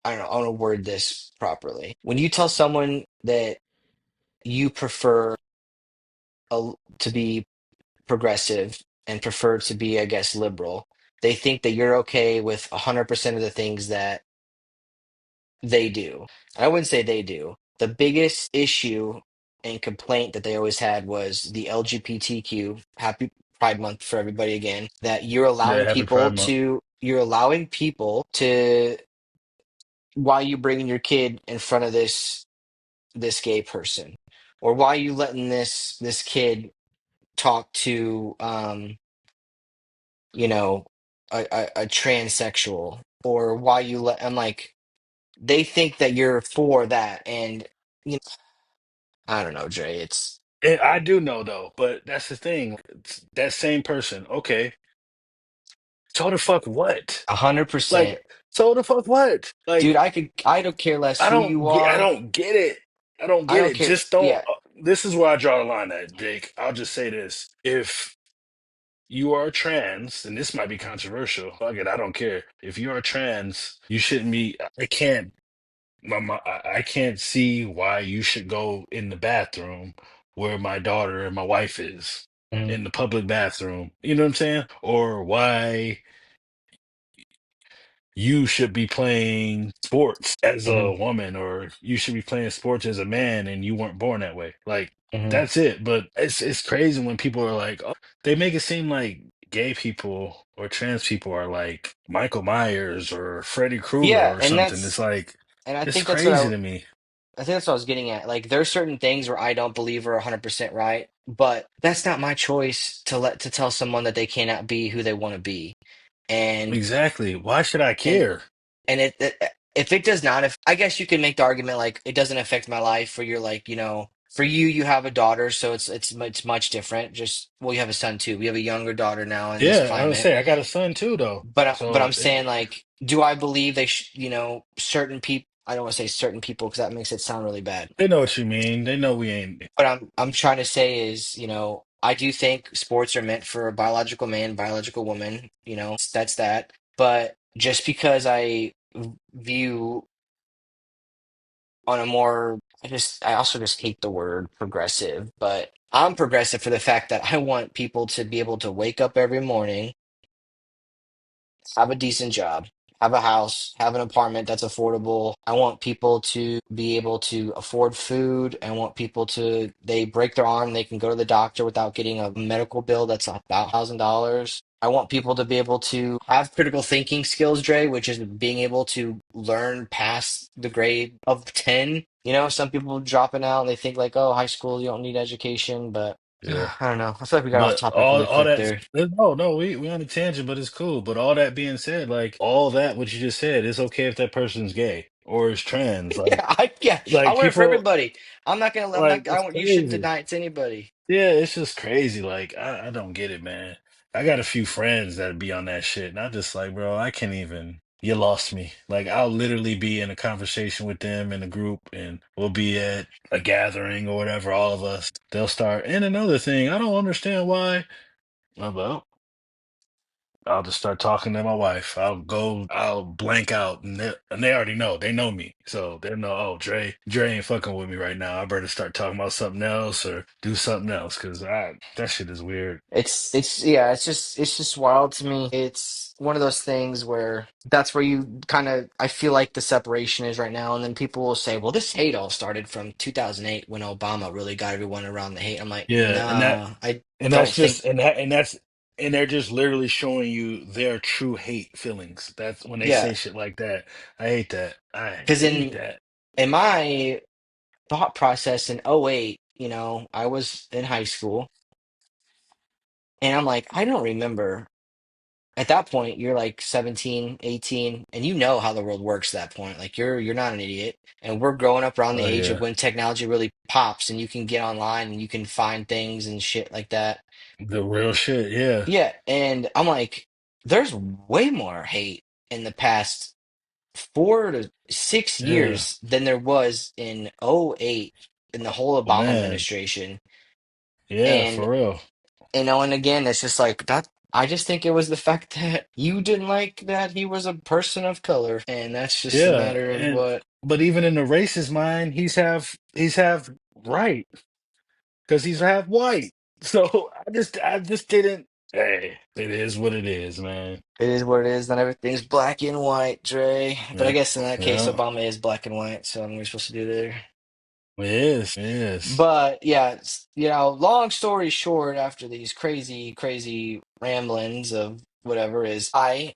I don't know, I want to word this properly. When you tell someone that you prefer to be progressive, and prefer to be, I guess, liberal. They think that you're okay with 100% of the things that they do. And I wouldn't say they do. The biggest issue and complaint that they always had was the LGBTQ, happy Pride Month for everybody again, that Yeah, happy Pride Month. you're allowing people to, why you bringing your kid in front of this gay person, or why you letting this kid talk to you know a transsexual, or why you let, I'm like, they think that you're for that. And you know, I don't know, Dre, it's I do know though, but that's the thing. It's that same person. Okay, so the fuck what? 100%. Like, so the fuck what? Dude, Like, I don't care less who you I are. don't get it. I don't I get don't it. care. Just don't. Yeah. This is where I draw the line at, Jake. I'll just say this: if you are trans, and this might be controversial, fuck it, I don't care. If you are trans, you shouldn't be. I can't. I can't see why you should go in the bathroom where my daughter and my wife is Mhm, in the public bathroom. You know what I'm saying? Or why you should be playing sports as a mhm, woman, or you should be playing sports as a man, and you weren't born that way. Like, mhm. that's it. But it's crazy when people are like, oh, they make it seem like gay people or trans people are like Michael Myers or Freddy Krueger Yeah, or and something. It's like, I it's think that's what crazy to me. I think that's what I was getting at. Like, there's certain things where I don't believe are 100% right, but that's not my choice to tell someone that they cannot be who they want to be. And Exactly. Why should I and care? if it does not, if I guess you can make the argument like it doesn't affect my life, or you're like, for you, you have a daughter, so it's much different. Just, well, you have a son too. We have a younger daughter now in this Yeah, I would climate. say I got a son too, though. But So I'm saying, like, do I believe certain people? I don't want to say certain people because that makes it sound really bad. they know what you mean. They know we ain't. What I'm trying to say is, I do think sports are meant for a biological man, biological woman. That's that. But just because view on a more, I also just hate the word progressive, but I'm progressive for the fact that I want people to be able to wake up every morning, have a decent job, have a house, have an apartment that's affordable. I want people to be able to afford food. I want people to, they break their arm, they can go to the doctor without getting a medical bill that's about $1,000. I want people to be able to have critical thinking skills, Dre, which is being able to learn past the grade of 10. Some people dropping out and they think like, oh, high school, you don't need education, but Yeah. I don't know. I feel like we got off But topic really all quick that, there. no, no, we on a tangent, but it's cool. But all that being said, like all that what you just said, it's okay if that person's gay or is trans. Yeah, I Like want it for people, everybody. I'm not, like it's you shouldn't crazy. deny it to anybody. Yeah, it's just crazy. Like I don't get it, man. I got a few friends that be on that shit, and I just like, bro, I can't even. You lost me. Like I'll literally be in a conversation with them in a group, and we'll be at a gathering or whatever. All of us, they'll start. And another thing, I don't understand why. Well, I'll just start talking to my wife. I'll blank out, and they already know. They know me, so they know. Oh, Dre ain't fucking with me right now. I better start talking about something else or do something else because that shit is weird. Yeah, it's just wild to me. It's one of those things where that's where you kind of, I feel like the separation is right now. And then people will say, well, this hate all started from 2008 when Obama really got everyone around the hate. I'm like, Yeah, nah, I that's don't think, just and they're just literally showing you their true hate feelings. That's when they yeah, say shit like that. I hate that. I because hate that. in my thought process in '08, I was in high school, and I'm like, I don't remember. At that point, you're like 17, 18, and you know how the world works at that point. Like, you're not an idiot. And we're growing up around the Oh age of yeah, when technology really pops and you can get online and you can find things and shit like that. the real shit. Yeah, Yeah, and I'm like, there's way more hate in the past 4 to 6 yeah, years than there was in '08 in the whole Obama man. administration. Yeah, And for real. and again, it's just like that. I just think it was the fact that you didn't like that he was a person of color, and that's just a Yeah, matter of and what. but even in the racist mind, he's half right because he's half white. So I just didn't. Hey, it is what it is, man. It is what it is. Not everything's black and white, Dre. But I Yeah, guess in that case, yeah, Obama is black and white. So what are we supposed to do there? it is. It is. But yeah, long story short, after these crazy, crazy ramblings of whatever is, I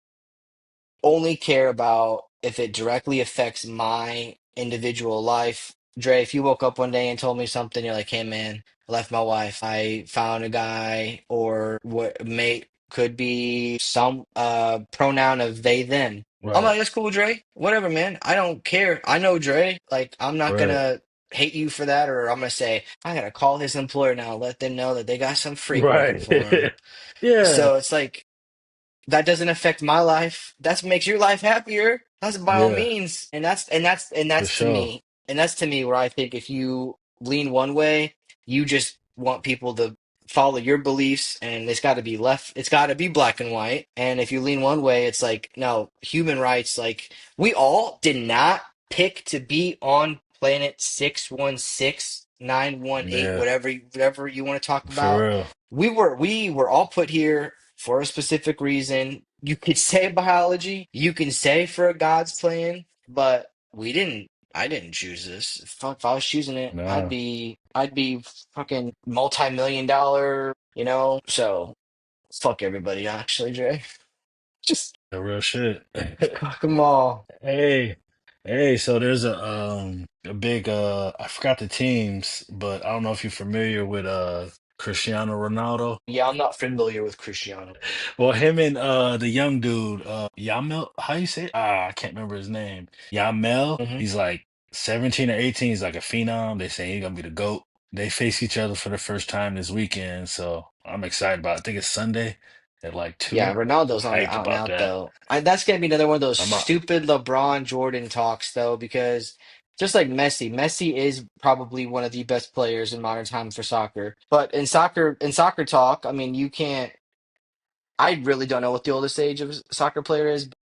only care about if it directly affects my individual life. Dre, if you woke up one day and told me something, you're like, hey man, I left my wife, I found a guy, or what mate could be some pronoun of they them. I'm Right, like, that's cool, Dre. Whatever, man. I don't care. I know Dre. Like, I'm not right, gonna hate you for that, or I'm gonna say, I gotta call his employer now, let them know that they got some freak working right. for him. Yeah, So it's like that doesn't affect my life. That makes your life happier. That's by all yeah, means. for sure. And that's to me where I think if you lean one way, you just want people to follow your beliefs and it's got to be black and white. And if you lean one way, it's like, no, human rights, like we all did not pick to be on planet 616 918, Yeah, whatever you want to talk for about. real. We were all put here for a specific reason. You could say biology, you can say for a God's plan, but we didn't. I didn't choose this. Fuck, if I was choosing it, Nah, I'd be fucking multi-million dollar, you know? So fuck everybody, actually, Jay. Just the real shit. fuck them all. Hey, hey, so there's a big I forgot the teams, but I don't know if you're familiar with Cristiano Ronaldo. Yeah, I'm not familiar with Cristiano. Well, him and the young dude, Yamel, how you say it? I can't remember his name. Yamel, Hmm. he's like 17 or 18, he's like a phenom. They say he's gonna be the GOAT. They face each other for the first time this weekend, so I'm excited about it. I think it's Sunday at like Yeah, 2. Ronaldo's on the Hyped out and about out that. though. That's gonna be another one of those I'm up. stupid LeBron Jordan talks though, because just like Messi is probably one of the best players in modern time for soccer. But in soccer talk, I mean, you can't. I really don't know what the oldest age of a soccer player is. But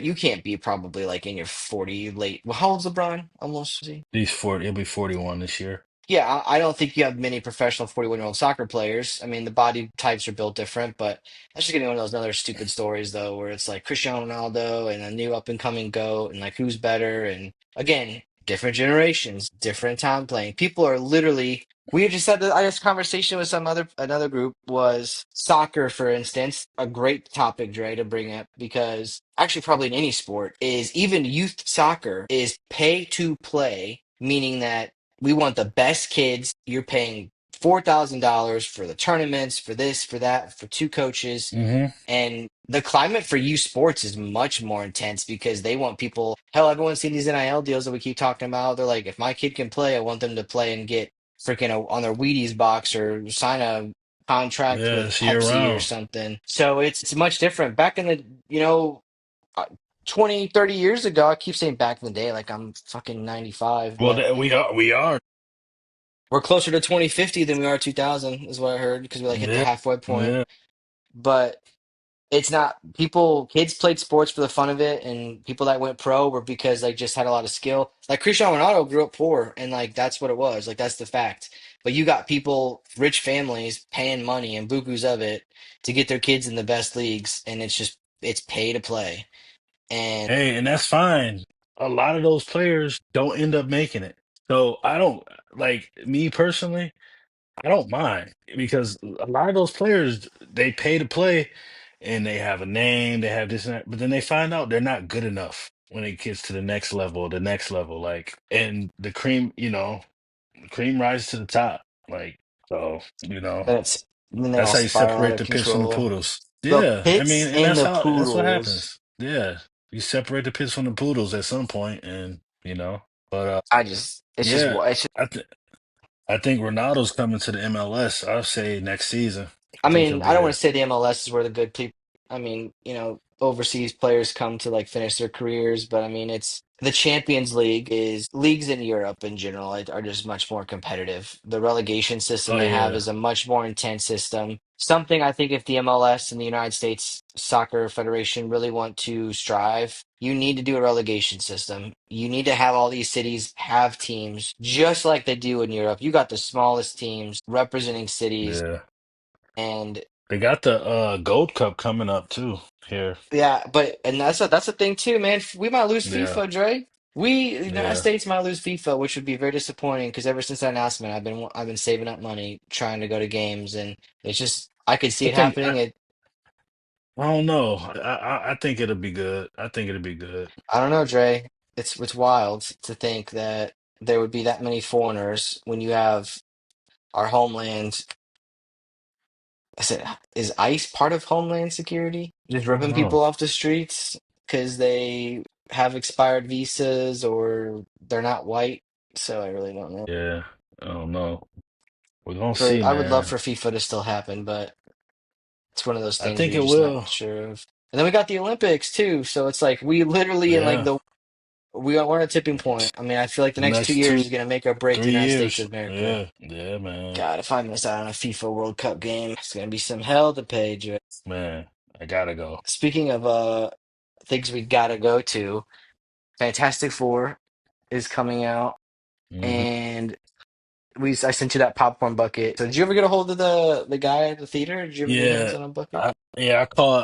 you can't be probably like in your 40 late. Well, how old's LeBron? Almost. He's 40, he'll be 41 this year. Yeah, I don't think you have many professional 41-year-old soccer players. I mean, the body types are built different, but that's just gonna be one of those other stupid stories, though, where it's like Cristiano Ronaldo and a new up and coming GOAT, and like who's better. And again, different generations, different time playing. People are literally. We just had this conversation with another group was soccer, for instance, a great topic, Dre, to bring up because actually probably in any sport is even youth soccer is pay to play, meaning that we want the best kids. You're paying $4,000 for the tournaments, for this, for that, for two coaches. Hmm. And the climate for youth sports is much more intense because they want people. Hell, everyone's seen these NIL deals that we keep talking about. They're like, if my kid can play, I want them to play and get freaking on their Wheaties box or sign a contract Yeah, with it's year Pepsi or round. something. So it's much different. Back in the, uh, 20, 30 years ago, I keep saying back in the day, like I'm fucking 95, Well, but we are. we're closer to 2050 than we are 2000, is what I heard, because we like hit the Yeah, halfway point. yeah. But it's not kids played sports for the fun of it, and people that went pro were because they just had a lot of skill. Like Cristiano Ronaldo grew up poor, and like that's what it was. Like that's the fact. But you got people, rich families, paying money and bukus of it to get their kids in the best leagues, and it's pay to play. And Hey, and that's fine. A lot of those players don't end up making it. So I don't like me personally, I don't mind because a lot of those players they pay to play and they have a name, they have this and that, but then they find out they're not good enough when it gets to the next level. Like and the cream, the cream rises to the top. Like so, then they that's all how you spiral out separate of the pits from the control. poodles. The Yeah, I mean, pits and and the that's what poodles. happens. Yeah, you separate the pits from the poodles at some point, and But It's just yeah, it's I th I think Ronaldo's coming to the MLS. I'll say next season. I I think he'll mean, I be don't want there. to say the MLS is where the good people. I mean, overseas players come to like finish their careers, but I mean, it's the Champions League is leagues in Europe in general are just much more competitive. The relegation system Oh they have yeah, is a much more intense system. Something I think if the MLS and the United States Soccer Federation really want to strive, you need to do a relegation system. You need to have all these cities have teams just like they do in Europe. You got the smallest teams representing cities yeah. They got the Gold Cup coming up too here. Yeah, but and that's the thing too, man. We might lose Yeah, FIFA, Dre. We, the United yeah. States, might lose FIFA, which would be very disappointing because ever since that announcement, I've been saving up money trying to go to games, and it's just I could see I it think happening. I don't know. I think it'll be good. I think it'll be good. I don't know, Dre. It's wild to think that there would be that many foreigners when you have our homeland. Is ICE part of Homeland Security? Just I don't ripping people know. off the streets because they have expired visas or they're not white. So I really don't know. Yeah, I don't know. We're gonna For see, I would love man. for FIFA to still happen, but it's one of those I things where think you're it just not will. sure of. And then we got the Olympics too, so it's like we literally in like Yeah, we're at a tipping point. I mean, I feel like the the next two next years two, is gonna make or break the three United States years. of America. Yeah, yeah, man. God, if I miss out on a FIFA World Cup game, it's gonna be some hell to pay, Dre. Man, I gotta go. Speaking of things we gotta go to, Fantastic Four is coming out, Hmm. and I sent you that popcorn bucket. So did you ever get a hold of the guy at the theater? Did you ever get your hands Yeah, on a bucket?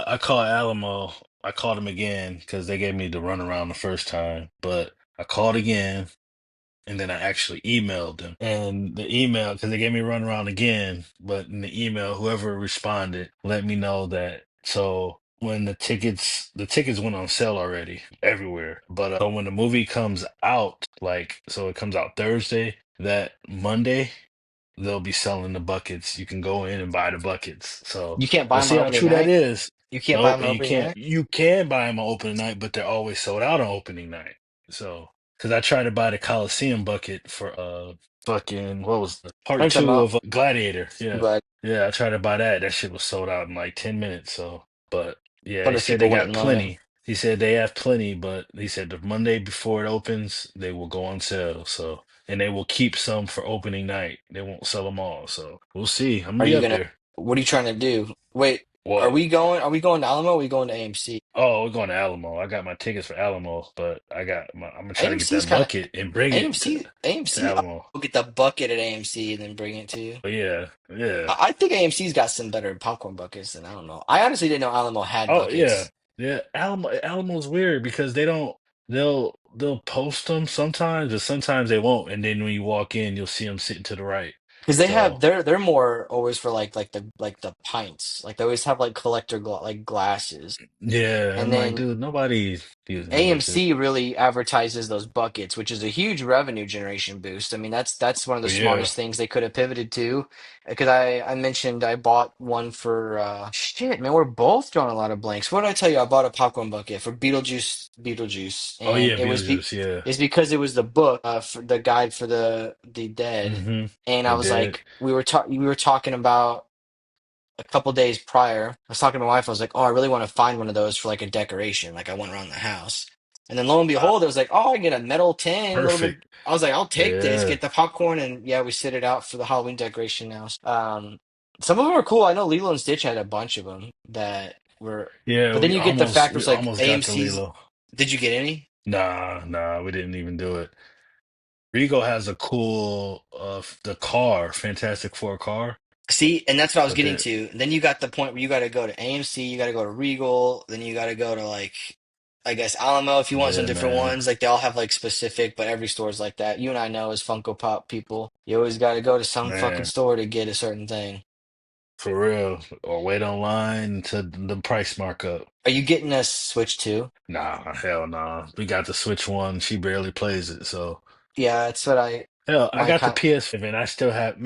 I called Alamo. I called him again because they gave me the runaround the first time, but I called again. And then I actually emailed them. And the email, because they gave me a runaround again, but in the email, whoever responded let me know that. So when the tickets went on sale already everywhere. But so when the movie comes out, like, so it comes out Thursday, that Monday, they'll be selling the buckets. You can go in and buy the buckets. So You can't buy we'll them see on how opening true that night. is. You can't buy No, them and on opening night. you can buy them on opening night, but they're always sold out on opening night. So, because I tried to buy the Coliseum bucket for fucking what was the I part think I'm two out, of Gladiator? Yeah, but yeah. I tried to buy that. That shit was sold out in like 10 minutes. So, but yeah, what he if said they people wait got in line? plenty. He said they have plenty, but he said the Monday before it opens, they will go on sale. So, and they will keep some for opening night. They won't sell them all. So we'll see. I'm gonna Are be you up gonna? there. What are you trying to do? Wait, are What? we going? Are we going to Alamo? Or are we going to AMC? Oh, we're going to Alamo. I got my tickets for Alamo, but I'm gonna try to get AMC's that kind of bucket and bring it to AMC. Alamo. I'll get the bucket at AMC and then bring it to you. But yeah, yeah. I think AMC's got some better popcorn buckets than I don't know. I honestly didn't know Alamo had Oh yeah, buckets yeah. Alamo's weird because they don't. They'll post them sometimes, but sometimes they won't. And then when you walk in, you'll see them sitting to the right. because they have So they're more always for like the pints. Like they always have like like glasses, yeah, and I'm like, then dude, nobody's using them like this. AMC really advertises those buckets, which is a huge revenue generation boost. I mean, that's one of the But yeah, smartest things they could have pivoted to. Because I mentioned I bought one for shit, man, we're both drawing a lot of blanks. What did I tell you? I bought a popcorn bucket for Beetlejuice, oh and yeah, Beetlejuice, yeah. it's because it was the book for the guide for the dead, Mm-hmm. and I They was did. like, we were talking about a couple days prior, I was talking to my wife. I was like, "Oh, I really want to find one of those for like a decoration. Like I went around the house." And then lo and Uh, behold, it was like, "Oh, I get a metal tin, a little bit." Perfect. I was like, "I'll take this. Yeah, Get the popcorn." And yeah, we sit it out for the Halloween decoration now. Some of them are cool. I know Lilo and Stitch had a bunch of them that were, yeah. but then you get the fact We was like almost got the AMC's. Lilo. Did you get any? Nah, we didn't even do it. Rigo has a cool the car, Fantastic Four car, See, and that's what I was but getting then to. Then you got the point where you got to go to AMC, you got to go to Regal, then you got to go to like, I guess Alamo if you want some yeah, different man, ones. Like they all have like specific, but every store's like that. You and I know as Funko Pop people, you always got to go to some fucking man, store to get a certain thing. for real. Or wait online to the price markup. Are you getting a Switch too? Nah, hell nah. We got the Switch one. She barely plays it, so Yeah, that's what hell, I my got the kind. PS5 and I still have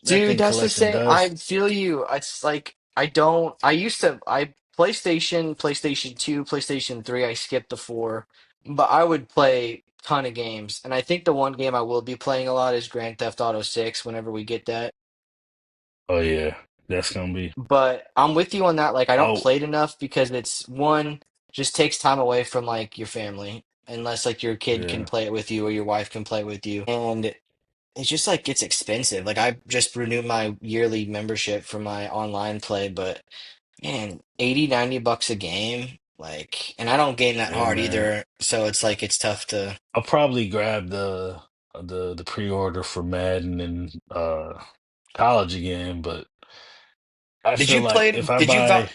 that Dude, thing that's the collecting same. I dust. feel you. It's like I don't. I used to. I PlayStation 2, PlayStation 3. I skipped the 4, but I would play ton of games. And I think the one game I will be playing a lot is Grand Theft Auto 6 whenever we get that. Oh yeah, that's gonna be. But I'm with you on that. Like I don't Oh play it enough because it's one just takes time away from like your family unless like your kid can yeah, play it with you or your wife can play with you. And it's just like it's expensive. Like I just renewed my yearly membership for my online play, but man, 80, $90 a game. Like, and I don't game that yeah, hard man. either, so it's like it's tough to. I'll probably grab the pre-order for Madden and college again, but. I Did feel you like play if I did you buy,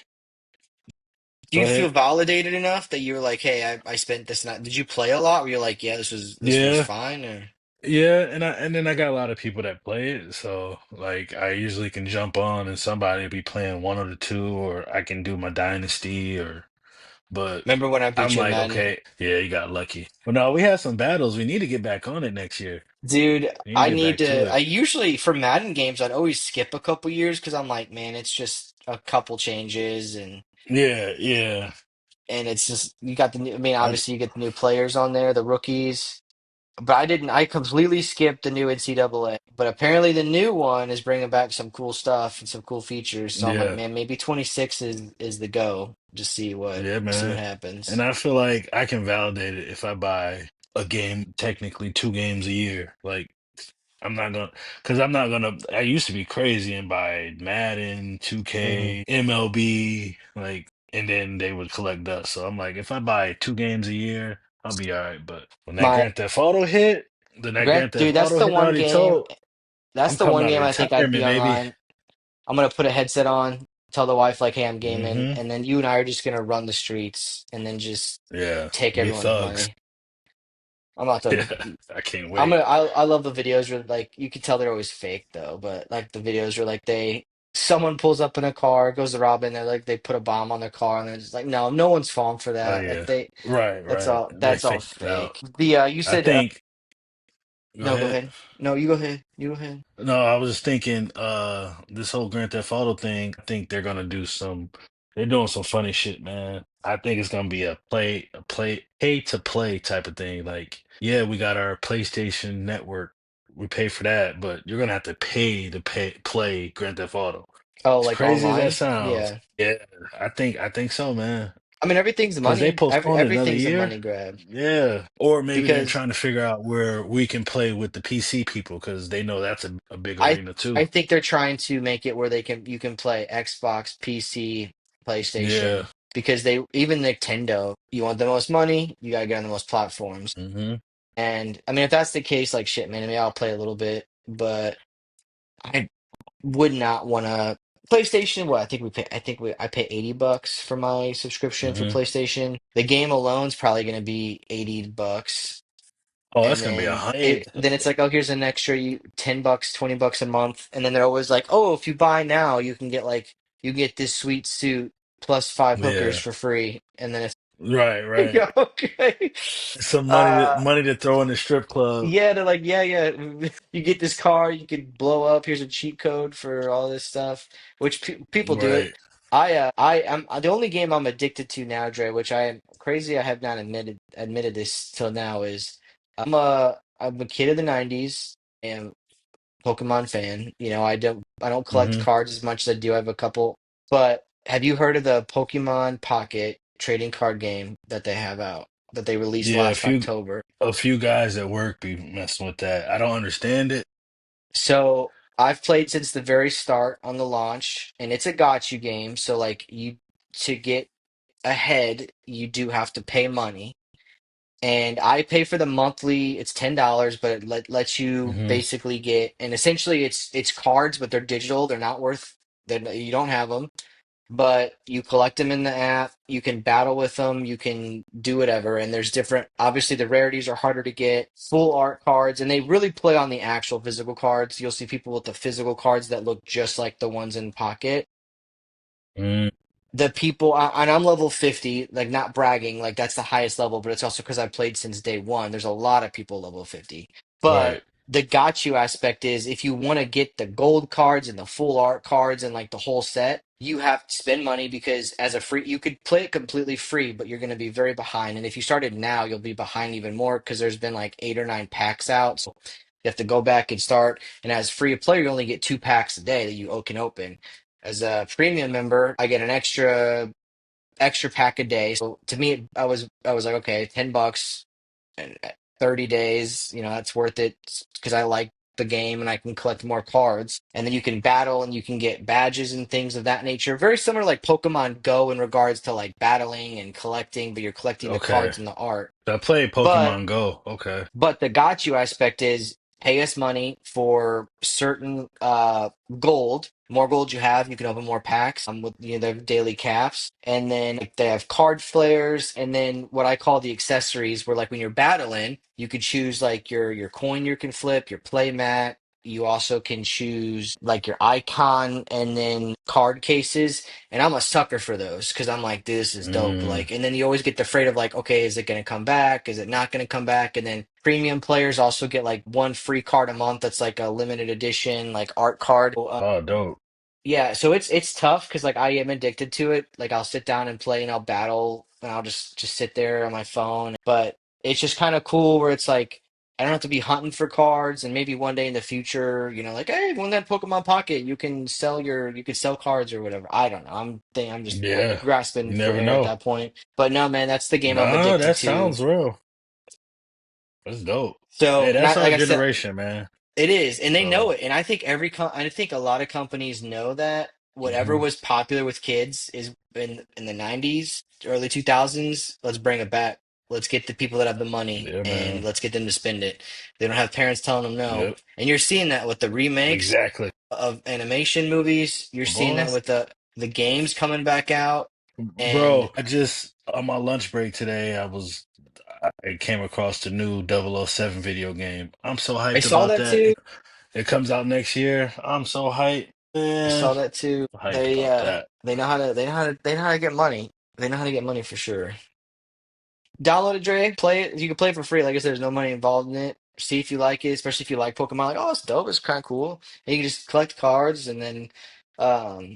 do go you feel ahead. validated enough that you were like, hey, I spent this night. Did you play a lot? Were you like, yeah, this was Yeah, fine, or yeah, and then I got a lot of people that play it, so like I usually can jump on and somebody will be playing one of the two, or I can do my dynasty, or but remember when I beat I'm you in like, Madden? okay, yeah, you got lucky. But no, we had some battles. We need to get back on it next year. Dude, We need to I get need back to to. I it. usually for Madden games, I'd always skip a couple years because I'm like, man, it's just a couple changes Yeah, yeah. and it's just you got the new. I mean, I obviously you get the new players on there, the rookies. But I didn't. I completely skipped the new NCAA. But apparently the new one is bringing back some cool stuff and some cool features. So I'm like, yeah, man, maybe 26 is the go. Just yeah, see what man. And happens. I feel like I can validate it if I buy a game, technically 2 games a year. Like I'm not gonna, because I'm not gonna. I used to be crazy and buy Madden, Hmm. 2K, MLB, like, and then they would collect dust. So I'm like, if I buy 2 games a year, I'll be all right. But when that My Grand Theft Auto hit, then that Grant, Grand Theft dude, Auto hit, I already told That's I'm the coming one out of game I think I'd be retirement, baby. online. I'm gonna put a headset on, tell the wife like, hey, I'm gaming, Hmm. and then you and I are just gonna run the streets and then just Yeah, take be everyone's thugs. money. I'm about to. Yeah, I can't I'm wait. gonna. I love the videos where like you can tell they're always fake though, but like the videos where like someone pulls up in a car, goes to rob, and they put a bomb on their car, and they're just like, no one's falling for Oh that. Like yeah, right, right. They that's all faked it out. fake. You I said think. Go no. Go ahead. ahead. No, you go ahead. You go ahead. No, I was just thinking, this whole Grand Theft Auto thing, I think they're doing some funny shit, man. I think it's gonna be pay to play type of thing. Like, yeah, we got our PlayStation Network, we pay for that, but you're gonna have to play Grand Theft Auto. Oh, As like crazy as that online? sounds, Yeah. yeah, I think so, man. I mean, everything's Because they money. postponed it another Everything's a year. money grab Yeah. Or maybe they're because trying to figure out where we can play with the PC people because they know that's a big I arena I too. think they're trying to make it where you can play Xbox, PC, Yeah. PlayStation because they even Nintendo, you want the most money, you gotta get on the most platforms. Hmm. And I mean, if that's the case, like shit, man, I mean, I'll play a little bit, but I would not want to. PlayStation, what I pay $80 for my subscription for Hmm. PlayStation. The game alone's probably going to be $80, Oh, and that's gonna be a hundred. then it's like, oh, here's an extra $10, $20 a month, and then they're always like, oh, if you buy now, you get this sweet suit plus five hookers Yeah. for free, and then it's Right, like, right. yeah, okay. Some Uh, money to throw in the strip club. yeah, they're like, yeah, yeah. You get this car, you could blow up. Here's a cheat code for all this stuff, which people do it. Right. I am the only game I'm addicted to now, Dre, which I am crazy. I have not admitted this till now. Is I'm a kid of the '90s and Pokemon fan. You know, I don't collect Hmm. cards as much as I do. I have a couple, but have you heard of the Pokemon Pocket trading card game that they have out that they released Yeah, last October? a few guys at work be messing with that. I don't understand it. So I've played since the very start on the launch, and it's a gotcha game. So like you to get ahead, you do have to pay money. And I pay for the monthly, it's $10, but it lets you Hmm. basically get, and essentially it's cards, but they're digital. They're not worth, you don't have them, but you collect them in the app. You can battle with them. You can do whatever. And there's different, obviously, the rarities are harder to get, full art cards, and they really play on the actual physical cards. You'll see people with the physical cards that look just like the ones in Pocket. Mm, And I'm level 50, like not bragging, like that's the highest level, but it's also because I've played since day one. There's a lot of people level 50. right. But the got you aspect is if you want to get the gold cards and the full art cards and like the whole set, you have to spend money because as a free, you could play it completely free, but you're going to be very behind. And if you started now, you'll be behind even more because there's been like 8 or 9 packs out. So you have to go back and start. And as free player, you only get 2 packs a day that you can open. As a premium member, I get an extra pack a day. So to me, I was like, okay, $10 and 30 days, you know, that's worth it because I like the game and I can collect more cards. And then you can battle and you can get badges and things of that nature. Very similar like Pokemon Go in regards to like battling and collecting, but you're collecting the Okay. cards and the art. I played But Pokemon Go. Okay. the got you aspect is pay us money for certain gold. More gold you have, you can open more packs with their daily caps. And then like, they have card flares, and then what I call the accessories, where like when you're battling, you could choose like your coin you can flip, your play mat. You also can choose like your icon and then card cases. And I'm a sucker for those because I'm like, this is dope. Mm. Like, and then you always get the afraid of like, okay, is it going to come back? Is it not going to come back? And then premium players also get like one free card a month that's like a limited edition, like art card. Oh, dope. Yeah, so it's tough because like I am addicted to it. Like I'll sit down and play and I'll battle and I'll just sit there on my phone. But it's just kind of cool where it's like I don't have to be hunting for cards, and maybe one day in the future, like hey, when that Pokemon Pocket, you can sell cards or whatever. I don't know. I'm just Yeah. grasping You for never air at know. that point. But no, man, that's the game I'm Nah, addicted that to. sounds real. That's dope. Hey, So, and that's our like I said, generation, man. it is, and they know So, it. And I think I think a lot of companies know that whatever hmm was popular with kids is in the 90s, early 2000s, let's bring it back. Let's get the people that have the money yeah, and man. let's get them to spend it. They don't have parents telling them no. Yep. And you're seeing that with the remakes Exactly. of animation movies. You're seeing Boy. that with the games coming back out. And Bro, I just on my lunch break today, I came across the new 007 video game. I'm so I hyped saw about that that. too. It comes out next year. I'm so hyped, I man. saw that too. Hyped about that. They know how to get money. They know how to get money for sure. Download it, Dre. Play it. You can play it for free. Like I said, there's no money involved in it. See if you like it, especially if you like Pokemon. Like, oh, it's dope. It's kind of cool. And you can just collect cards, and then,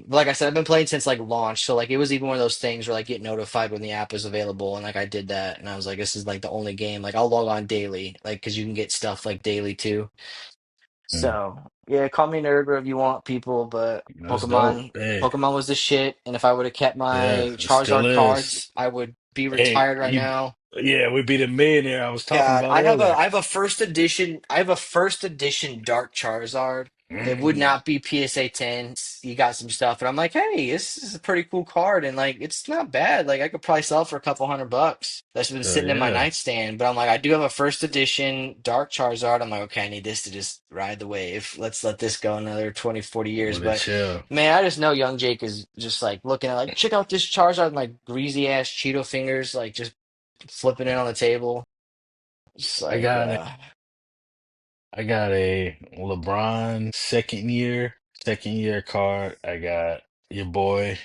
but like I said, I've been playing since like launch. So like, it was even one of those things where like get notified when the app was available, and like I did that, and I was like, this is like the only game. Like I'll log on daily, like because you can get stuff like daily too. Mm, So yeah, call me nerd wherever you want, people. But that's dope. Hey, Pokemon was the shit. And if I would have kept yeah, my it still Charizard is. cards, I would be Hey, retired right you, now. yeah, we beat a millionaire I was talking God, about earlier. I have a first edition. I have a first edition Dark Charizard. It would Mm, not be PSA 10. You got some stuff, and I'm like, hey, this is a pretty cool card, and like, it's not bad. Like, I could probably sell it for a couple $100. That's been so sitting in my yeah, nightstand. But I'm like, I do have a first edition Dark Charizard. I'm like, okay, I need this to just ride the wave. Let's let this go another 20, 40 years. with a But chill. man, I just know young Jake is just like looking at like, check out this Charizard with my greasy ass Cheeto fingers, like just flipping it on the table. It's I like, got I got a LeBron second year card. I got your boy,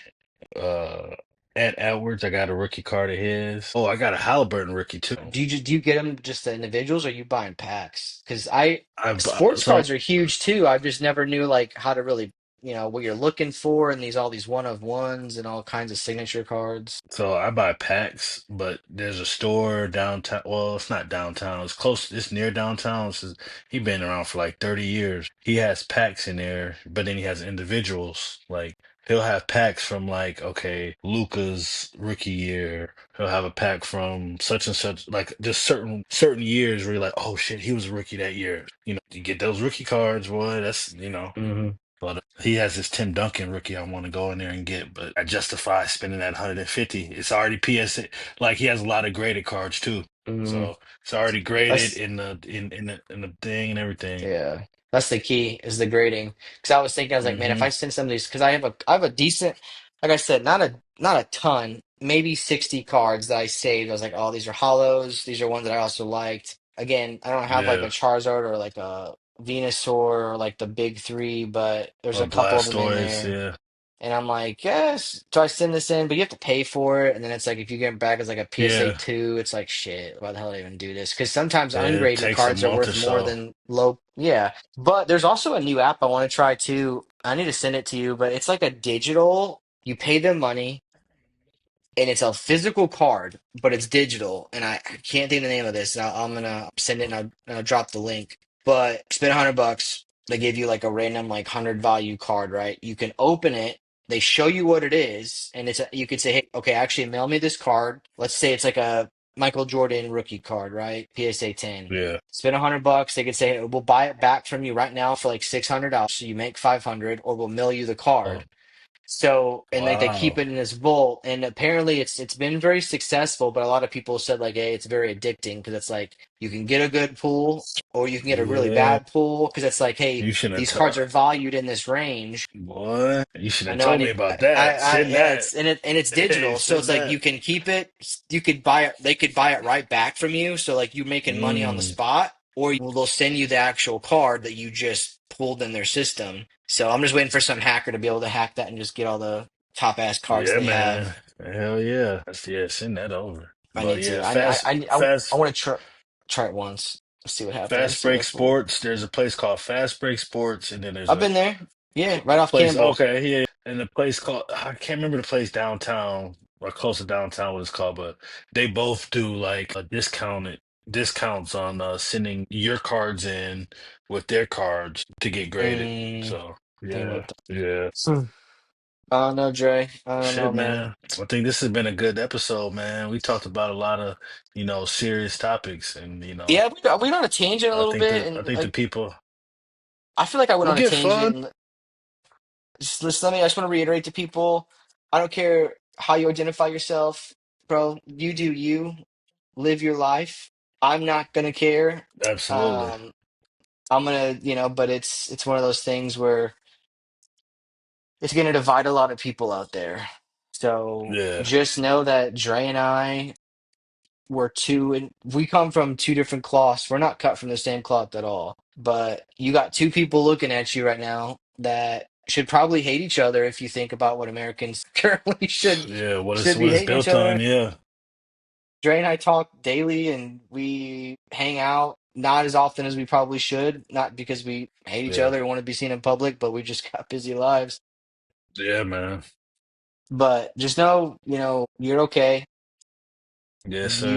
uh, Ed Edwards. I got a rookie card of his. Oh, I got a Halliburton rookie too. do you get them just the individuals, or you buying packs? Because I sports So cards are huge too. I just never knew like how to really what you're looking for, and all these one of ones and all kinds of signature cards. So I buy packs, but there's a store downtown. Well, it's not downtown. It's close. It's near downtown. He been around for like 30 years. He has packs in there, but then he has individuals. Like he'll have packs from like, okay, Luca's rookie year. He'll have a pack from such and such, like just certain years where you're like, oh shit, he was a rookie that year. You get those rookie cards, boy. That's. Hmm. But he has this Tim Duncan rookie I want to go in there and get, but I justify spending that 150. It's already PSA. Like he has a lot of graded cards too. Hmm. So it's already graded That's in the thing and everything. Yeah, that's the key is the grading. Because I was thinking, I was like, man, if Hmm I send some of these, because I have a decent, like I said, not a ton, maybe 60 cards that I saved. I was like, oh, these are hollows. These are ones that I also liked. Again, I don't have like a Yeah. Charizard or like a Venusaur or like the big three, but there's Or a couple of them in Blastoise, there. yeah. And I'm like, yes. So I send this in, but you have to pay for it. And then it's like, if you get it back as like a PSA Yeah. 2, it's like, shit, why the hell did I even do this? Because sometimes Yeah, it ungraded takes a cards are month or worth more so. than low. Yeah. But there's also a new app I want to try too. I need to send it to you, but it's like a digital, you pay them money and it's a physical card, but it's digital. And I can't think of the name of this. And I'm gonna send it and I'll drop the link. But spend $100. They give you like a random like 100 value card, right? You can open it. They show you what it is, and you could say, hey, okay, actually mail me this card. Let's say it's like a Michael Jordan rookie card, right? PSA 10. Yeah. Spend $100. They could say, hey, we'll buy it back from you right now for like $600. So you make 500, or we'll mail you the Oh, card. So, and like they keep Wow. it in this vault, and apparently it's been very successful. But a lot of people said like, hey, it's very addicting because it's like you can get a good pool or you can get a really Yeah. bad pool because it's like, hey, You should have these told cards are valued in this range. boy. You should I have know I told me need about that. Send yeah, that. it's and it's Hey, digital, so send it's like that. you can keep it, you could buy it, they could buy it right back from you, so like you making money on the Mm. spot, or they'll send you the actual card that you just pulled in their system. So I'm just waiting for some hacker to be able to hack that and just get all the top ass cards Yeah, they have. man. Hell yeah. Yeah, send that over. I But need yeah, to. I fast want to try it once, see what happens. Fast See if Break that's cool. Sports. There's a place called Fast Break Sports, and then there's I've a been there. Yeah, right off place. Campbell. Okay, yeah, and a place called I can't remember the place downtown or close to downtown what it's called, but they both do like a discounts on sending your cards in with their cards to get graded. Mm, So think yeah, about that. yeah. I don't know, Dre. I don't know, Shit, man. man. I think this has been a good episode, man. We talked about a lot of, serious topics, and Yeah, we went on a tangent a little bit, I and think the like people I feel like I went will on a get tangent. fun. And just let me. I just want to reiterate to people: I don't care how you identify yourself, bro. You do you. Live your life. I'm not gonna care. Absolutely. Um, I'm gonna, but it's one of those things where it's gonna divide a lot of people out there. So Yeah. just know that Dre and I we're two and we come from two different cloths. We're not cut from the same cloth at all. But you got two people looking at you right now that should probably hate each other if you think about what Americans currently Yeah, should be what it's hating each built on, other. yeah. Dre and I talk daily and we hang out not as often as we probably should, not because we hate each Yeah. other or want to be seen in public, but we just got busy lives. Yeah, man. But just know, you're okay. Yes, sir.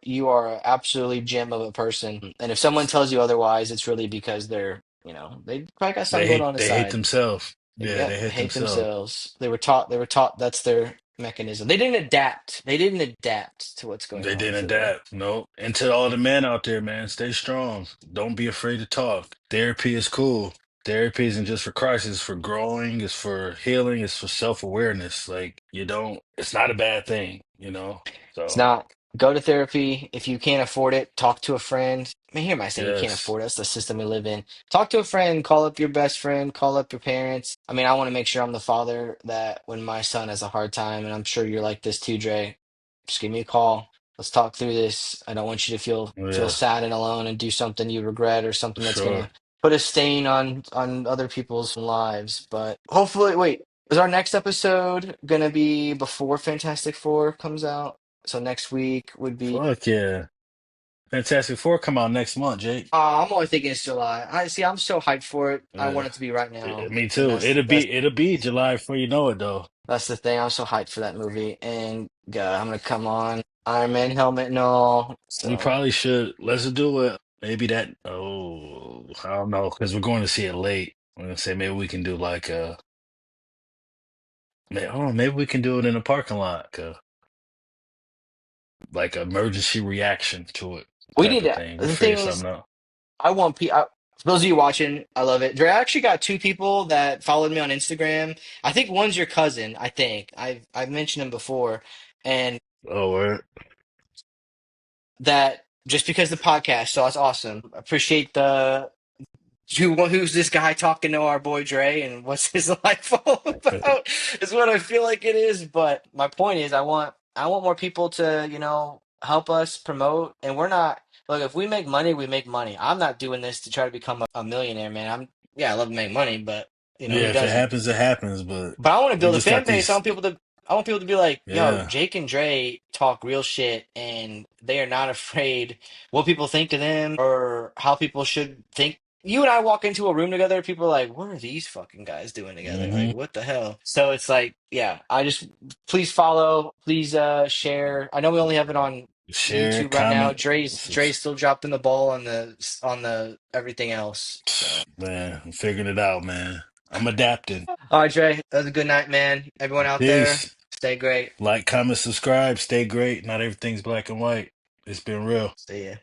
You are an absolutely gem of a person. And if someone tells you otherwise, it's really because they probably got something going on They hate inside. themselves. Yeah, Yep, they they hate hate themselves. themselves. They were taught that's their mechanism. They didn't adapt. They didn't adapt to what's going They on didn't today. adapt. No. And to all the men out there, man, stay strong. Don't be afraid to talk. Therapy is cool. Therapy isn't just for crisis, it's for growing, it's for healing, it's for self-awareness. Like it's not a bad thing. It's So not. Go to therapy. If you can't afford it, talk to a friend. I mean, here am I saying you can't yes. afford it? That's the system we live in. Talk to a friend, call up your best friend, call up your parents. I mean, I want to make sure I'm the father that when my son has a hard time, and I'm sure you're like this too, Dre, just give me a call. Let's talk through this. I don't want you to feel Yeah, sad and alone and do something you regret or for something that's sure. gonna put a stain on other people's lives. But hopefully, wait, is our next episode gonna be before Fantastic Four comes out? So next week would be. Fuck yeah. Fantastic Four come out next month, Jake. I'm only thinking it's July. I see. I'm so hyped for it. I want Yeah. it to be right Yeah, now, me and too. that's that's It'll be July before you know it though. that's the thing. I'm so hyped for that movie, and God, I'm gonna come on Iron Man helmet and all. We So probably should let's do it. Maybe I don't know, because we're going to see it late. I'm gonna say maybe we can do maybe we can do it in a parking lot, like emergency reaction to it we type need of to. thing. We'll The figure thing is, something out. for those of you watching, I love it. Dre, I actually got two people that followed me on Instagram. I think one's your cousin. I think I've mentioned him before, and Oh, word. that just because the podcast. So that's awesome. Appreciate the who's this guy talking to our boy Dre and what's his life all about is what I feel like it is. But my point is I want more people to, help us promote. And we're not look, if we make money, we make money. I'm not doing this to try to become a millionaire, man. I love to make money, but who Yeah, if it doesn't? happens, it happens. But But I want to we build a just fan got base. these. I want people to be like, yo, Yeah. Jake and Dre talk real shit and they are not afraid what people think of them or how people should think. You and I walk into a room together, people are like, what are these fucking guys doing together? Hmm. Like, what the hell? So it's like, yeah, please follow, please share. I know we only have it on Share, YouTube right now. comment. Dre's still dropping the ball on the everything else. So Man, I'm figuring it out, man. I'm adapting. all right, Dre, that was a good night, man. Everyone out there, Peace. stay great. Like, comment, subscribe. Stay great. Not everything's black and white. It's been real. See ya.